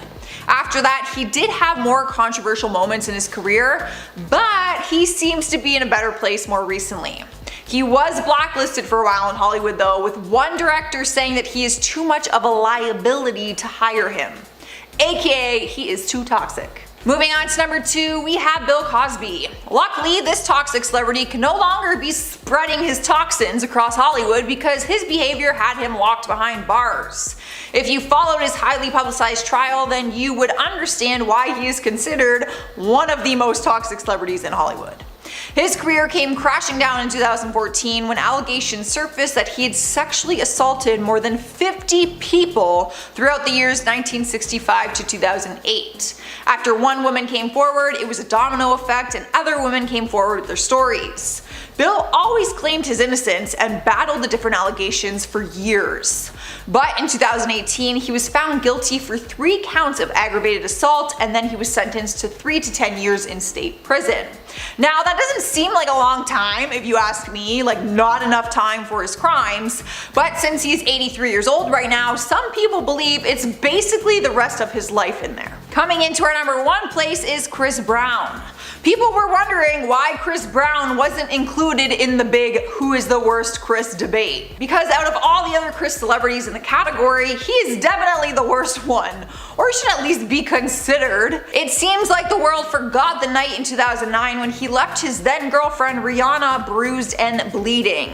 After that, he did have more controversial moments in his career, but he seems to be in a better place more recently. He was blacklisted for a while in Hollywood though, with one director saying that he is too much of a liability to hire him. AKA, he is too toxic. Moving on to number 2, we have Bill Cosby. Luckily, this toxic celebrity can no longer be spreading his toxins across Hollywood because his behavior had him locked behind bars. If you followed his highly publicized trial, then you would understand why he is considered one of the most toxic celebrities in Hollywood. His career came crashing down in 2014 when allegations surfaced that he had sexually assaulted more than 50 people throughout the years 1965 to 2008. After one woman came forward, it was a domino effect and other women came forward with their stories. Bill always claimed his innocence and battled the different allegations for years. But in 2018, he was found guilty for 3 counts of aggravated assault and then he was sentenced to 3 to 10 years in state prison. Now that doesn't seem like a long time if you ask me, like not enough time for his crimes, but since he's 83 years old right now, some people believe it's basically the rest of his life in there. Coming into our number 1 place is Chris Brown. People were wondering why Chris Brown wasn't included in the big who is the worst Chris debate. Because out of all the other Chris celebrities in the category, he is definitely the worst one, or should at least be considered. It seems like the world forgot the night in 2009 when he left his then girlfriend Rihanna bruised and bleeding.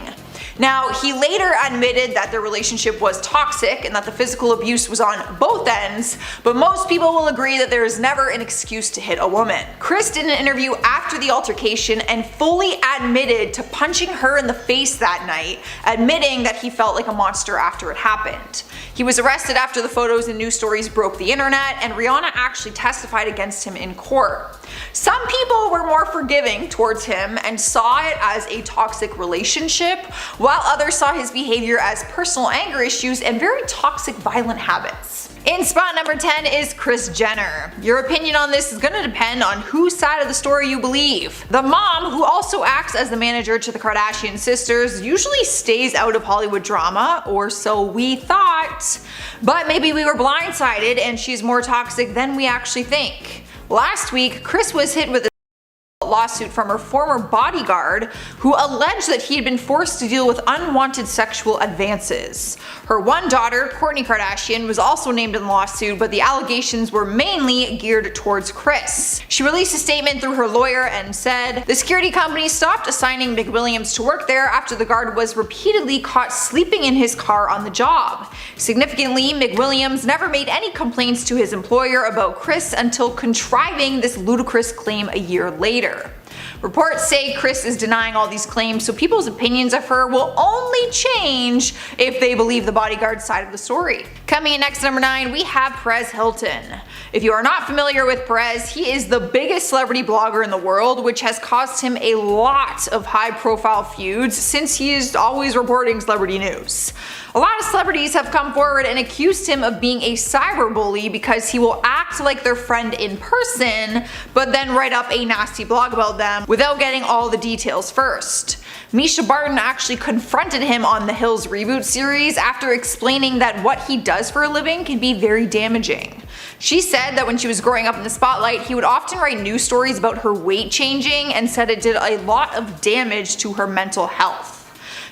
Now, he later admitted that their relationship was toxic and that the physical abuse was on both ends, but most people will agree that there is never an excuse to hit a woman. Chris did an interview after the altercation and fully admitted to punching her in the face that night, admitting that he felt like a monster after it happened. He was arrested after the photos and news stories broke the internet, and Rihanna actually testified against him in court. Some people were more forgiving towards him and saw it as a toxic relationship, while others saw his behavior as personal anger issues and very toxic violent habits. In spot number 10 is Kris Jenner. Your opinion on this is going to depend on whose side of the story you believe. The mom, who also acts as the manager to the Kardashian sisters, usually stays out of Hollywood drama, or so we thought. But maybe we were blindsided and she's more toxic than we actually think. Last week, Kris was hit with a lawsuit from her former bodyguard, who alleged that he had been forced to deal with unwanted sexual advances. Her one daughter, Kourtney Kardashian, was also named in the lawsuit, but the allegations were mainly geared towards Kris. She released a statement through her lawyer and said, "The security company stopped assigning McWilliams to work there after the guard was repeatedly caught sleeping in his car on the job. Significantly, McWilliams never made any complaints to his employer about Kris until contriving this ludicrous claim a year later." Reports say Kris is denying all these claims, so people's opinions of her will only change if they believe the bodyguard's side of the story. Coming in next at number 9, we have Perez Hilton. If you are not familiar with Perez, he is the biggest celebrity blogger in the world, which has caused him a lot of high-profile feuds since he is always reporting celebrity news. A lot of celebrities have come forward and accused him of being a cyberbully because he will act like their friend in person, but then write up a nasty blog about them without getting all the details first. Misha Barton actually confronted him on The Hills reboot series after explaining that what he does for a living can be very damaging. She said that when she was growing up in the spotlight, he would often write news stories about her weight changing and said it did a lot of damage to her mental health.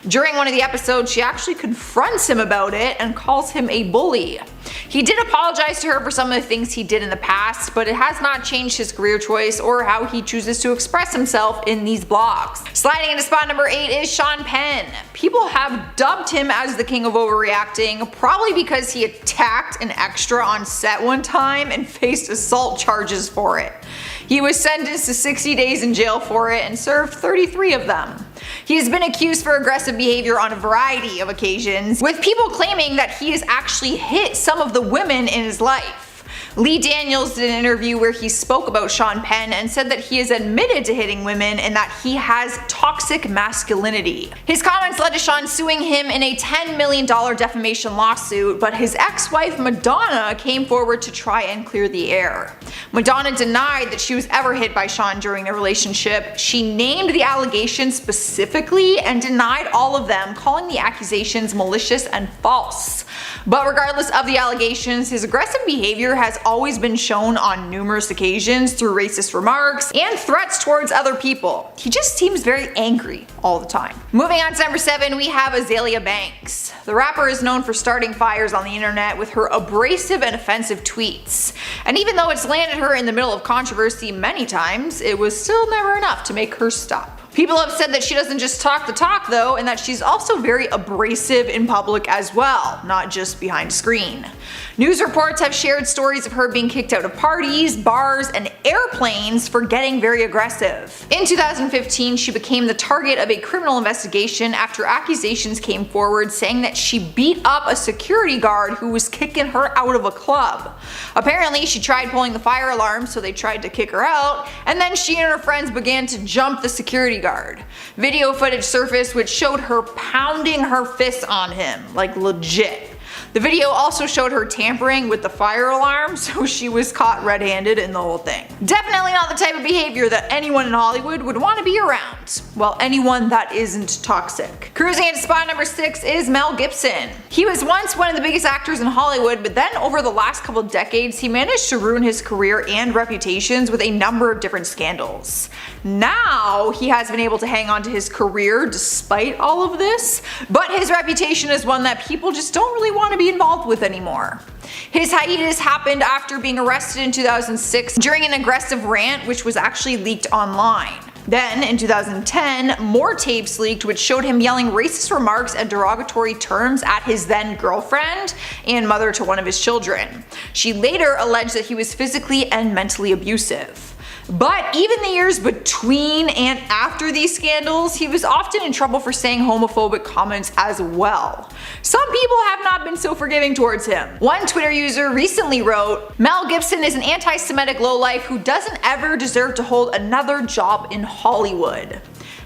During one of the episodes, she actually confronts him about it and calls him a bully. He did apologize to her for some of the things he did in the past, but it has not changed his career choice or how he chooses to express himself in these blogs. Sliding into spot number 8 is Sean Penn. People have dubbed him as the king of overreacting, probably because he attacked an extra on set one time and faced assault charges for it. He was sentenced to 60 days in jail for it and served 33 of them. He has been accused for aggressive behavior on a variety of occasions, with people claiming that he has actually hit some of the women in his life. Lee Daniels did an interview where he spoke about Sean Penn and said that he has admitted to hitting women and that he has toxic masculinity. His comments led to Sean suing him in a $10 million defamation lawsuit, but his ex-wife Madonna came forward to try and clear the air. Madonna denied that she was ever hit by Sean during their relationship. She named the allegations specifically and denied all of them, calling the accusations malicious and false. But regardless of the allegations, his aggressive behavior has always been shown on numerous occasions through racist remarks and threats towards other people. He just seems very angry all the time. Moving on to number 7, we have Azealia Banks. The rapper is known for starting fires on the internet with her abrasive and offensive tweets. And even though it's landed her in the middle of controversy many times, it was still never enough to make her stop. People have said that she doesn't just talk the talk though, and that she's also very abrasive in public as well, not just behind screen. News reports have shared stories of her being kicked out of parties, bars, and airplanes for getting very aggressive. In 2015, she became the target of a criminal investigation after accusations came forward saying that she beat up a security guard who was kicking her out of a club. Apparently, she tried pulling the fire alarm, so they tried to kick her out, and then she and her friends began to jump the security guard. Video footage surfaced which showed her pounding her fists on him, like legit. The video also showed her tampering with the fire alarm, so she was caught red-handed in the whole thing. Definitely not the type of behavior that anyone in Hollywood would want to be around. Well, anyone that isn't toxic. Cruising into spot number 6 is Mel Gibson. He was once one of the biggest actors in Hollywood, but then over the last couple decades, he managed to ruin his career and reputations with a number of different scandals. Now, he has been able to hang on to his career despite all of this, but his reputation is one that people just don't really want to be involved with anymore. His hiatus happened after being arrested in 2006 during an aggressive rant which was actually leaked online. Then, in 2010, more tapes leaked which showed him yelling racist remarks and derogatory terms at his then girlfriend and mother to one of his children. She later alleged that he was physically and mentally abusive. But even the years between and after these scandals, he was often in trouble for saying homophobic comments as well. Some people have not been so forgiving towards him. One Twitter user recently wrote, "Mel Gibson is an anti-Semitic lowlife who doesn't ever deserve to hold another job in Hollywood."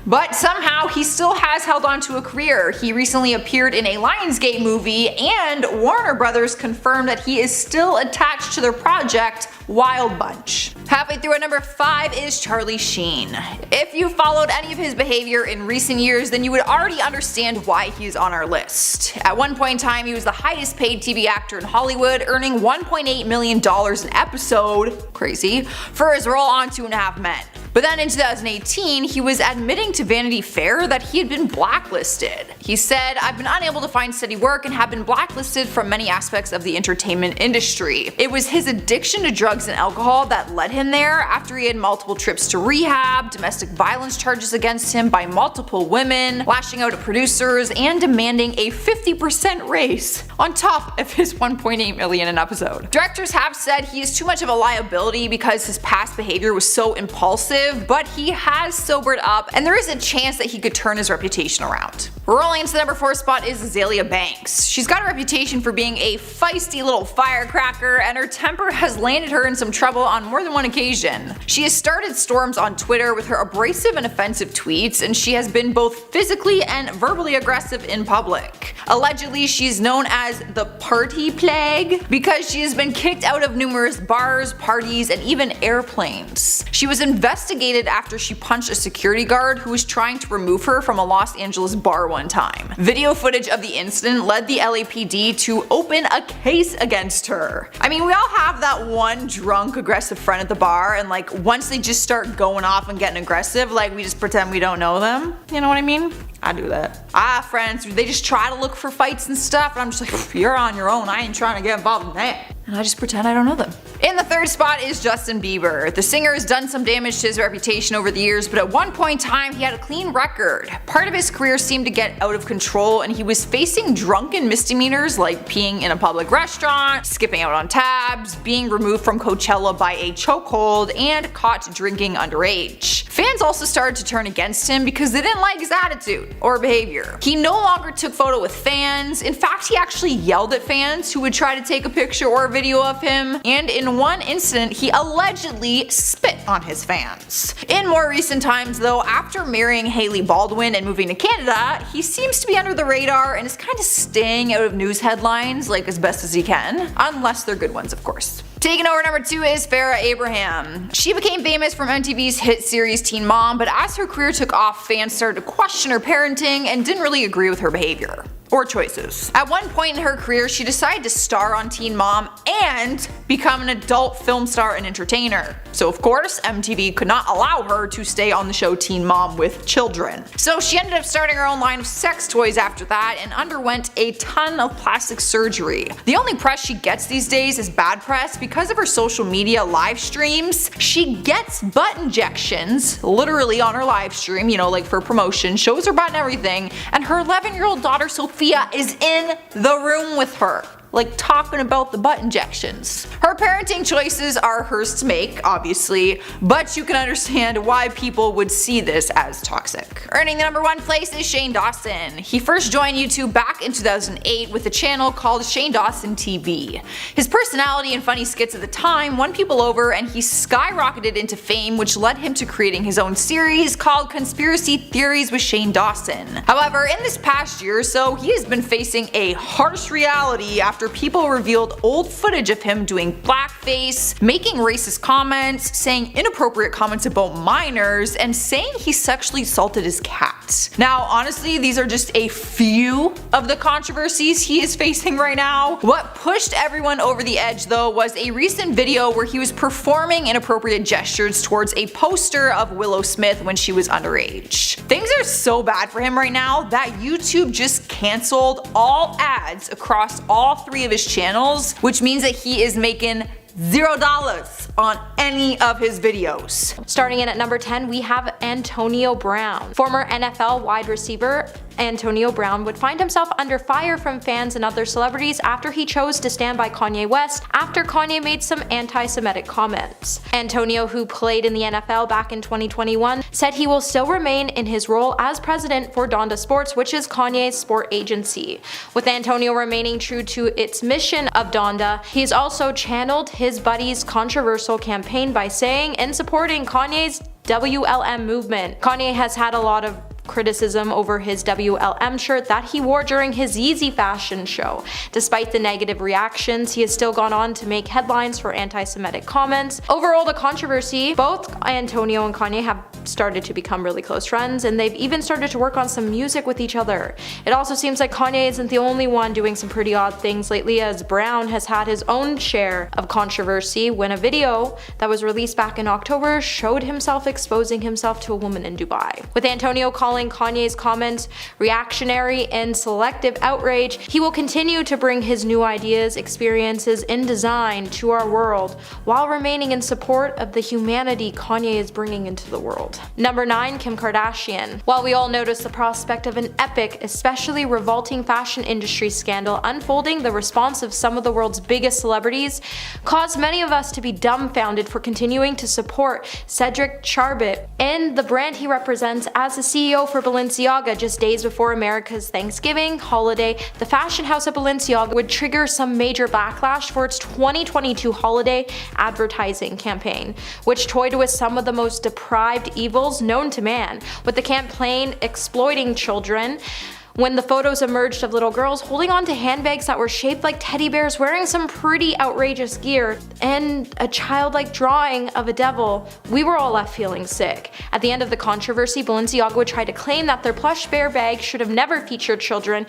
But somehow he still has held on to a career. He recently appeared in a Lionsgate movie, and Warner Brothers confirmed that he is still attached to their project Wild Bunch. Halfway through at number 5 is Charlie Sheen. If you followed any of his behavior in recent years, then you would already understand why he's on our list. At one point in time, he was the highest paid TV actor in Hollywood, earning $1.8 million an episode, crazy, for his role on 2.5 Men. But then in 2018, he was admitting to Vanity Fair that he had been blacklisted. He said, "I've been unable to find steady work and have been blacklisted from many aspects of the entertainment industry. It was his addiction to drugs and alcohol that led him there after he had multiple trips to rehab, domestic violence charges against him by multiple women, lashing out at producers, and demanding a 50% raise on top of his $1.8 million an episode." Directors have said he is too much of a liability because his past behavior was so impulsive, but he has sobered up and there is a chance that he could turn his reputation around. Rolling into the number 4 spot is Azealia Banks. She's got a reputation for being a feisty little firecracker, and her temper has landed her in some trouble on more than one occasion. She has started storms on Twitter with her abrasive and offensive tweets, and she has been both physically and verbally aggressive in public. Allegedly, she's known as the party plague because she has been kicked out of numerous bars, parties, and even airplanes. She was investigated after she punched a security guard who was trying to remove her from a Los Angeles bar one time. Video footage of the incident led the LAPD to open a case against her. I mean, we all have that one drunk, aggressive friend at the bar, and like once they just start going off and getting aggressive, like we just pretend we don't know them. You know what I mean? I do that. I have friends, they just try to look for fights and stuff, and I'm just like, you're on your own, I ain't trying to get involved in that. And I just pretend I don't know them. In the 3rd spot is Justin Bieber. The singer has done some damage to his reputation over the years, but at one point in time he had a clean record. Part of his career seemed to get out of control, and he was facing drunken misdemeanors like peeing in a public restaurant, skipping out on tabs, being removed from Coachella by a chokehold, and caught drinking underage. Fans also started to turn against him because they didn't like his attitude or behavior. He no longer took photo with fans. In fact, he actually yelled at fans who would try to take a picture or a video of him, and in one incident he allegedly spit on his fans. In more recent times though, after marrying Hailey Baldwin and moving to Canada, he seems to be under the radar and is kind of staying out of news headlines like as best as he can, unless they're good ones of course. Taking over number 2 is Farrah Abraham. She became famous from MTV's hit series Teen Mom, but as her career took off, fans started to question her parenting and didn't really agree with her behavior or choices. At one point in her career, she decided to star on Teen Mom and become an adult film star and entertainer. So of course, MTV could not allow her to stay on the show Teen Mom with children. So she ended up starting her own line of sex toys after that and underwent a ton of plastic surgery. The only press she gets these days is bad press because of her social media live streams. She gets butt injections literally on her live stream, you know, like for promotion, shows her butt and everything, and her 11-year-old daughter Sophia is in the room with her, like talking about the butt injections. Her parenting choices are hers to make, obviously, but you can understand why people would see this as toxic. Earning the number 1 place is Shane Dawson. He first joined YouTube back in 2008 with a channel called Shane Dawson TV. His personality and funny skits at the time won people over, and he skyrocketed into fame, which led him to creating his own series called Conspiracy Theories with Shane Dawson. However, in this past year or so, he has been facing a harsh reality after people revealed old footage of him doing blackface, making racist comments, saying inappropriate comments about minors, and saying he sexually assaulted his cat. Now honestly, these are just a few of the controversies he is facing right now. What pushed everyone over the edge though was a recent video where he was performing inappropriate gestures towards a poster of Willow Smith when she was underage. Things are so bad for him right now that YouTube just canceled all ads across all 3 of his channels, which means that he is making $0 on any of his videos. Starting in at number 10, we have Antonio Brown. Former NFL wide receiver Antonio Brown would find himself under fire from fans and other celebrities after he chose to stand by Kanye West after Kanye made some anti-Semitic comments. Antonio, who played in the NFL back in 2021, said he will still remain in his role as president for Donda Sports, which is Kanye's sport agency. With Antonio remaining true to its mission of Donda, he's also channeled his buddy's controversial campaign by saying and supporting Kanye's WLM movement. Kanye has had a lot of criticism over his WLM shirt that he wore during his Yeezy fashion show. Despite the negative reactions, he has still gone on to make headlines for anti-Semitic comments. Overall, the controversy, both Antonio and Kanye have started to become really close friends, and they've even started to work on some music with each other. It also seems like Kanye isn't the only one doing some pretty odd things lately, as Brown has had his own share of controversy when a video that was released back in October showed himself exposing himself to a woman in Dubai. With Antonio calling Kanye's comments reactionary and selective outrage, he will continue to bring his new ideas, experiences, and design to our world while remaining in support of the humanity Kanye is bringing into the world. Number 9. Kim Kardashian. While we all notice the prospect of an epic, especially revolting fashion industry scandal unfolding, the response of some of the world's biggest celebrities caused many of us to be dumbfounded for continuing to support Cedric Charbit and the brand he represents as the CEO for Balenciaga. Just days before America's Thanksgiving holiday, the fashion house of Balenciaga would trigger some major backlash for its 2022 holiday advertising campaign, which toyed with some of the most deprived evils known to man, with the campaign exploiting children. When the photos emerged of little girls holding on to handbags that were shaped like teddy bears, wearing some pretty outrageous gear, and a childlike drawing of a devil, we were all left feeling sick. At the end of the controversy, Balenciaga would try to claim that their plush bear bag should have never featured children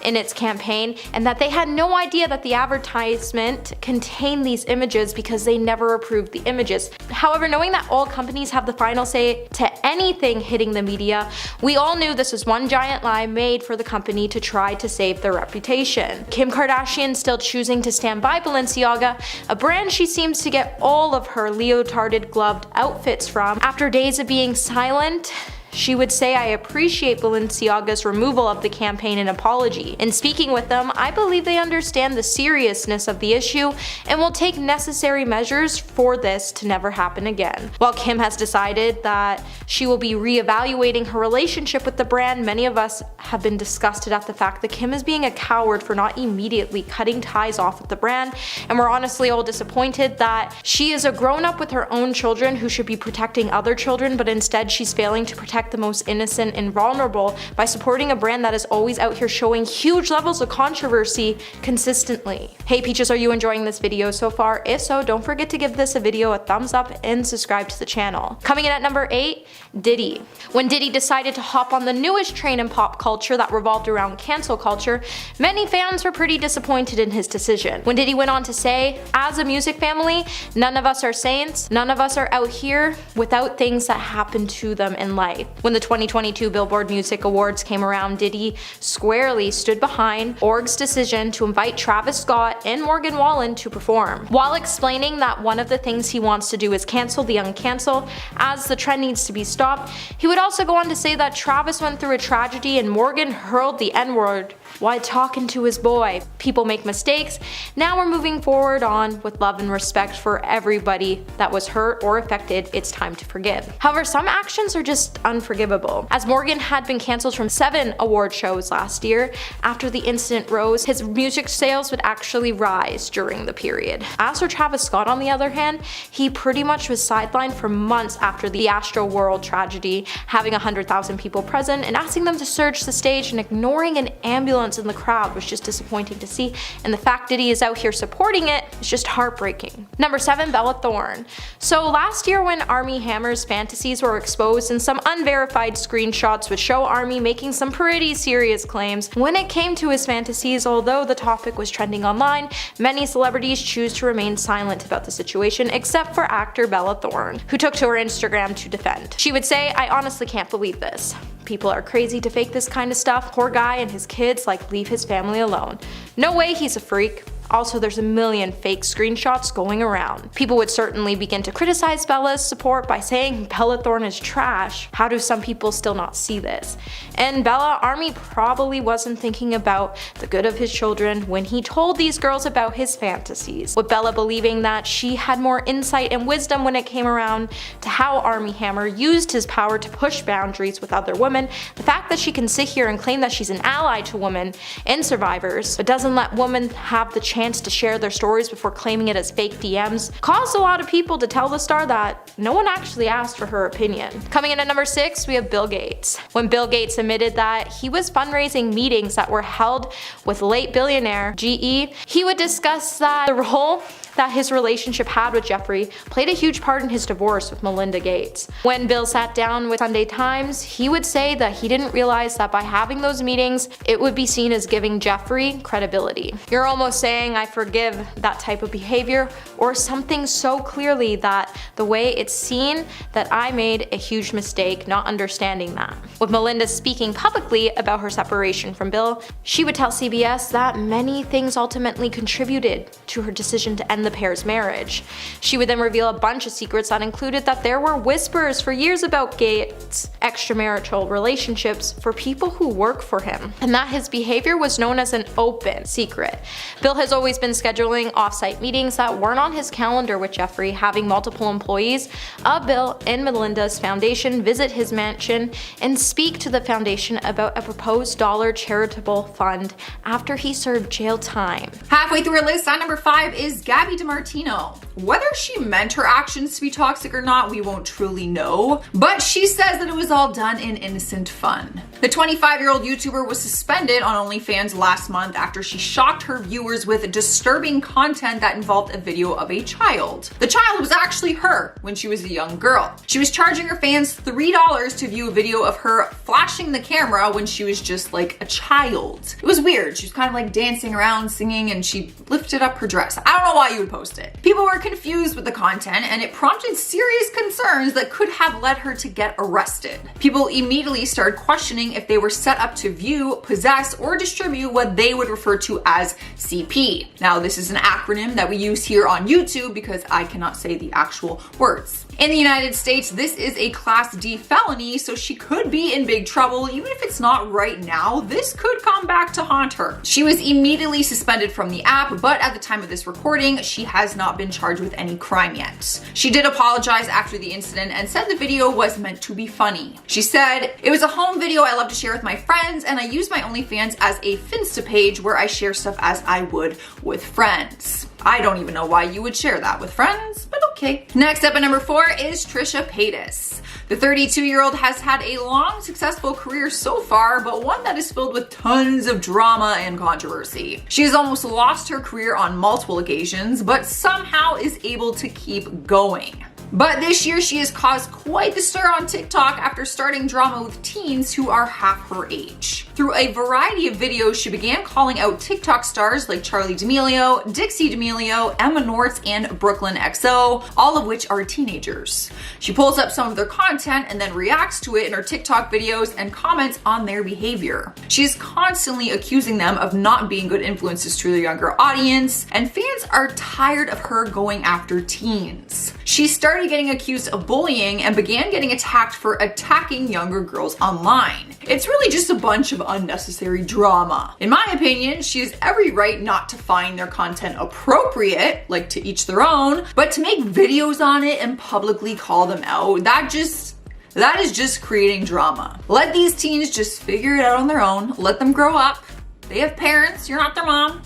in its campaign, and that they had no idea that the advertisement contained these images because they never approved the images. However, knowing that all companies have the final say to anything hitting the media, we all knew this was one giant lie made for the company to try to save their reputation. Kim Kardashian still choosing to stand by Balenciaga, a brand she seems to get all of her leotarded gloved outfits from. After days of being silent, she would say, "I appreciate Balenciaga's removal of the campaign and apology. In speaking with them, I believe they understand the seriousness of the issue and will take necessary measures for this to never happen again." While Kim has decided that she will be reevaluating her relationship with the brand, many of us have been disgusted at the fact that Kim is being a coward for not immediately cutting ties off with the brand, and we're honestly all disappointed that she is a grown-up with her own children who should be protecting other children, but instead she's failing to protect the most innocent and vulnerable by supporting a brand that is always out here showing huge levels of controversy consistently. Hey Peaches, are you enjoying this video so far? If so, don't forget to give this video a thumbs up and subscribe to the channel. Coming in at number 8, Diddy. When Diddy decided to hop on the newest train in pop culture that revolved around cancel culture, many fans were pretty disappointed in his decision. When Diddy went on to say, "As a music family, none of us are saints, none of us are out here without things that happen to them in life." When the 2022 Billboard Music Awards came around, Diddy squarely stood behind Org's decision to invite Travis Scott and Morgan Wallen to perform, while explaining that one of the things he wants to do is cancel the uncancel, as the trend needs to be stopped. He would also go on to say that Travis went through a tragedy and Morgan hurled the N-word while talking to his boy. People make mistakes. Now we're moving forward on with love and respect for everybody that was hurt or affected. It's time to forgive. However, some actions are just unforgivable. As Morgan had been cancelled from 7 award shows last year, after the incident rose, his music sales would actually rise during the period. As for Travis Scott, on the other hand, he pretty much was sidelined for months after the Astroworld tragedy, having 100,000 people present and asking them to search the stage and ignoring an ambulance in the crowd was just disappointing to see, and the fact that he is out here supporting it is just heartbreaking. Number 7, Bella Thorne. So last year when Armie Hammer's fantasies were exposed and some unverified screenshots would show Armie making some pretty serious claims when it came to his fantasies, although the topic was trending online, many celebrities choose to remain silent about the situation except for actor Bella Thorne, who took to her Instagram to defend. She would say, "I honestly can't believe this. People are crazy to fake this kind of stuff. Poor guy and his kids, like, leave his family alone. No way, he's a freak. Also, there's a million fake screenshots going around." People would certainly begin to criticize Bella's support by saying Bella Thorne is trash. How do some people still not see this? And Armie probably wasn't thinking about the good of his children when he told these girls about his fantasies, with Bella believing that she had more insight and wisdom when it came around to how Armie Hammer used his power to push boundaries with other women. The fact that she can sit here and claim that she's an ally to women and survivors, but doesn't let women have the chance chance to share their stories before claiming it as fake DMs caused a lot of people to tell the star that no one actually asked for her opinion. Coming in at number 6, we have Bill Gates. When Bill Gates admitted that he was fundraising meetings that were held with late billionaire GE, he would discuss that the role that his relationship had with Jeffrey played a huge part in his divorce with Melinda Gates. When Bill sat down with Sunday Times, he would say that he didn't realize that by having those meetings, it would be seen as giving Jeffrey credibility. You're almost saying I forgive that type of behavior or something so clearly that the way it's seen that I made a huge mistake not understanding that. With Melinda speaking publicly about her separation from Bill, she would tell CBS that many things ultimately contributed to her decision to end the pair's marriage. She would then reveal a bunch of secrets that included that there were whispers for years about Gates' extramarital relationships for people who work for him, and that his behavior was known as an open secret. Bill has always been scheduling off-site meetings that weren't on his calendar with Jeffrey, having multiple employees of Bill and Melinda's foundation visit his mansion and speak to the foundation about a proposed dollar charitable fund after he served jail time. Halfway through our list, on number 5 is Gabby DiMartino. Whether she meant her actions to be toxic or not, we won't truly know, but she says that it was all done in innocent fun. The 25-year-old YouTuber was suspended on OnlyFans last month after she shocked her viewers with disturbing content that involved a video of a child. The child was actually her when she was a young girl. She was charging her fans $3 to view a video of her flashing the camera when she was just like a child. It was weird. She was kind of like dancing around, singing, and she lifted up her dress. I don't know why you would post it. People were confused with the content, and it prompted serious concerns that could have led her to get arrested. People immediately started questioning if they were set up to view, possess, or distribute what they would refer to as CP. Now, this is an acronym that we use here on YouTube because I cannot say the actual words. In the United States, this is a Class D felony, so she could be in big trouble. Even if it's not right now, this could come back to haunt her. She was immediately suspended from the app, but at the time of this recording, she has not been charged with any crime yet. She did apologize after the incident and said the video was meant to be funny. She said, "It was a home video I love to share with my friends, and I use my OnlyFans as a Finsta page where I share stuff as I would with friends." I don't even know why you would share that with friends, but okay. Next up at number 4 is Trisha Paytas. The 32-year-old has had a long, successful career so far, but one that is filled with tons of drama and controversy. She has almost lost her career on multiple occasions, but somehow is able to keep going. But this year she has caused quite the stir on TikTok after starting drama with teens who are half her age. Through a variety of videos, she began calling out TikTok stars like Charli D'Amelio, Dixie D'Amelio, Emma Nortz, and Brooklyn XO, all of which are teenagers. She pulls up some of their content and then reacts to it in her TikTok videos and comments on their behavior. She is constantly accusing them of not being good influences to their younger audience, and fans are tired of her going after teens. She started getting accused of bullying and began getting attacked for attacking younger girls online. It's really just a bunch of unnecessary drama. In my opinion, she has every right not to find their content appropriate, like to each their own, but to make videos on it and publicly call them out, that is just creating drama. Let these teens just figure it out on their own. Let them grow up. They have parents, you're not their mom.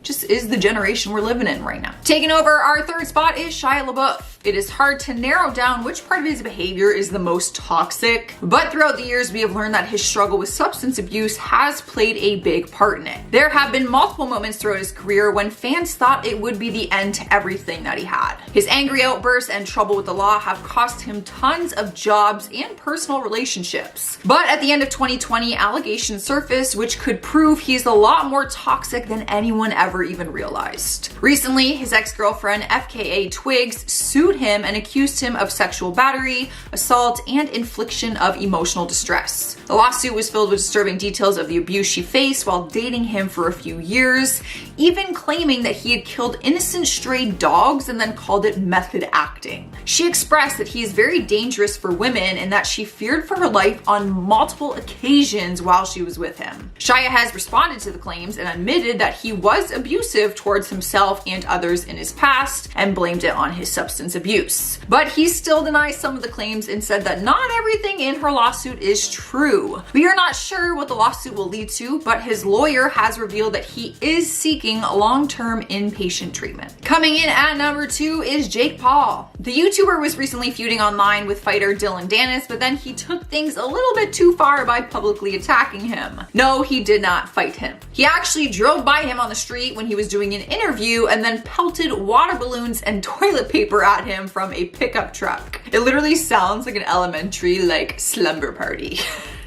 Just is the generation we're living in right now. Taking over our third spot is Shia LaBeouf. It is hard to narrow down which part of his behavior is the most toxic, but throughout the years we have learned that his struggle with substance abuse has played a big part in it. There have been multiple moments throughout his career when fans thought it would be the end to everything that he had. His angry outbursts and trouble with the law have cost him tons of jobs and personal relationships. But at the end of 2020, allegations surfaced which could prove he's a lot more toxic than anyone ever even realized. Recently, his ex-girlfriend FKA Twigs sued him and accused him of sexual battery, assault, and infliction of emotional distress. The lawsuit was filled with disturbing details of the abuse she faced while dating him for a few years, even claiming that he had killed innocent stray dogs and then called it method acting. She expressed that he is very dangerous for women and that she feared for her life on multiple occasions while she was with him. Shia has responded to the claims and admitted that he was abusive towards himself and others in his past and blamed it on his substance abuse abuse. But he still denies some of the claims and said that not everything in her lawsuit is true. We are not sure what the lawsuit will lead to, but his lawyer has revealed that he is seeking long-term inpatient treatment. Coming in at number 2 is Jake Paul. The YouTuber was recently feuding online with fighter Dylan Dennis, but then he took things a little bit too far by publicly attacking him. No, he did not fight him. He actually drove by him on the street when he was doing an interview and then pelted water balloons and toilet paper at him from a pickup truck. It literally sounds like an elementary slumber party.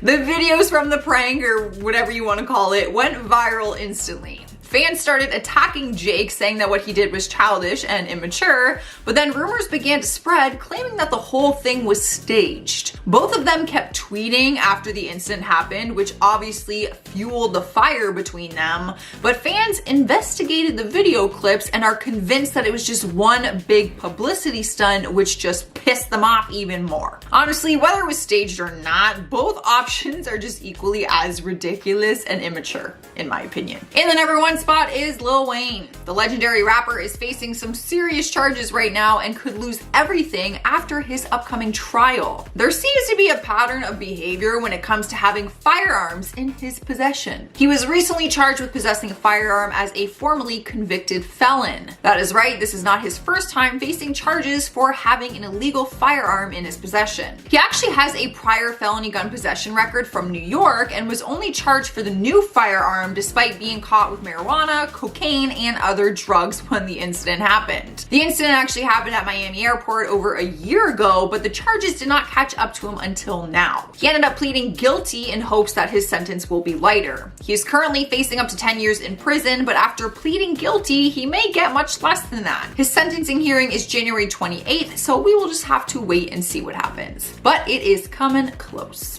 The videos from the prank, or whatever you want to call it, went viral instantly. Fans started attacking Jake, saying that what he did was childish and immature, but then rumors began to spread, claiming that the whole thing was staged. Both of them kept tweeting after the incident happened, which obviously fueled the fire between them, but fans investigated the video clips and are convinced that it was just one big publicity stunt, which just pissed them off even more. Honestly, whether it was staged or not, both options are just equally as ridiculous and immature, in my opinion. In the number 1 spot is Lil Wayne. The legendary rapper is facing some serious charges right now and could lose everything after his upcoming trial. There seems to be a pattern of behavior when it comes to having firearms in his possession. He was recently charged with possessing a firearm as a formerly convicted felon. That is right, this is not his first time facing charges for having an illegal firearm in his possession. He actually has a prior felony gun possession record from New York and was only charged for the new firearm despite being caught with marijuana, cocaine, and other drugs when the incident happened. The incident actually happened at Miami Airport over a year ago, but the charges did not catch up to him until now. He ended up pleading guilty in hopes that his sentence will be lighter. He is currently facing up to 10 years in prison, but after pleading guilty, he may get much less than that. His sentencing hearing is January 28th, so we will just have to wait and see what happens. But it is coming close.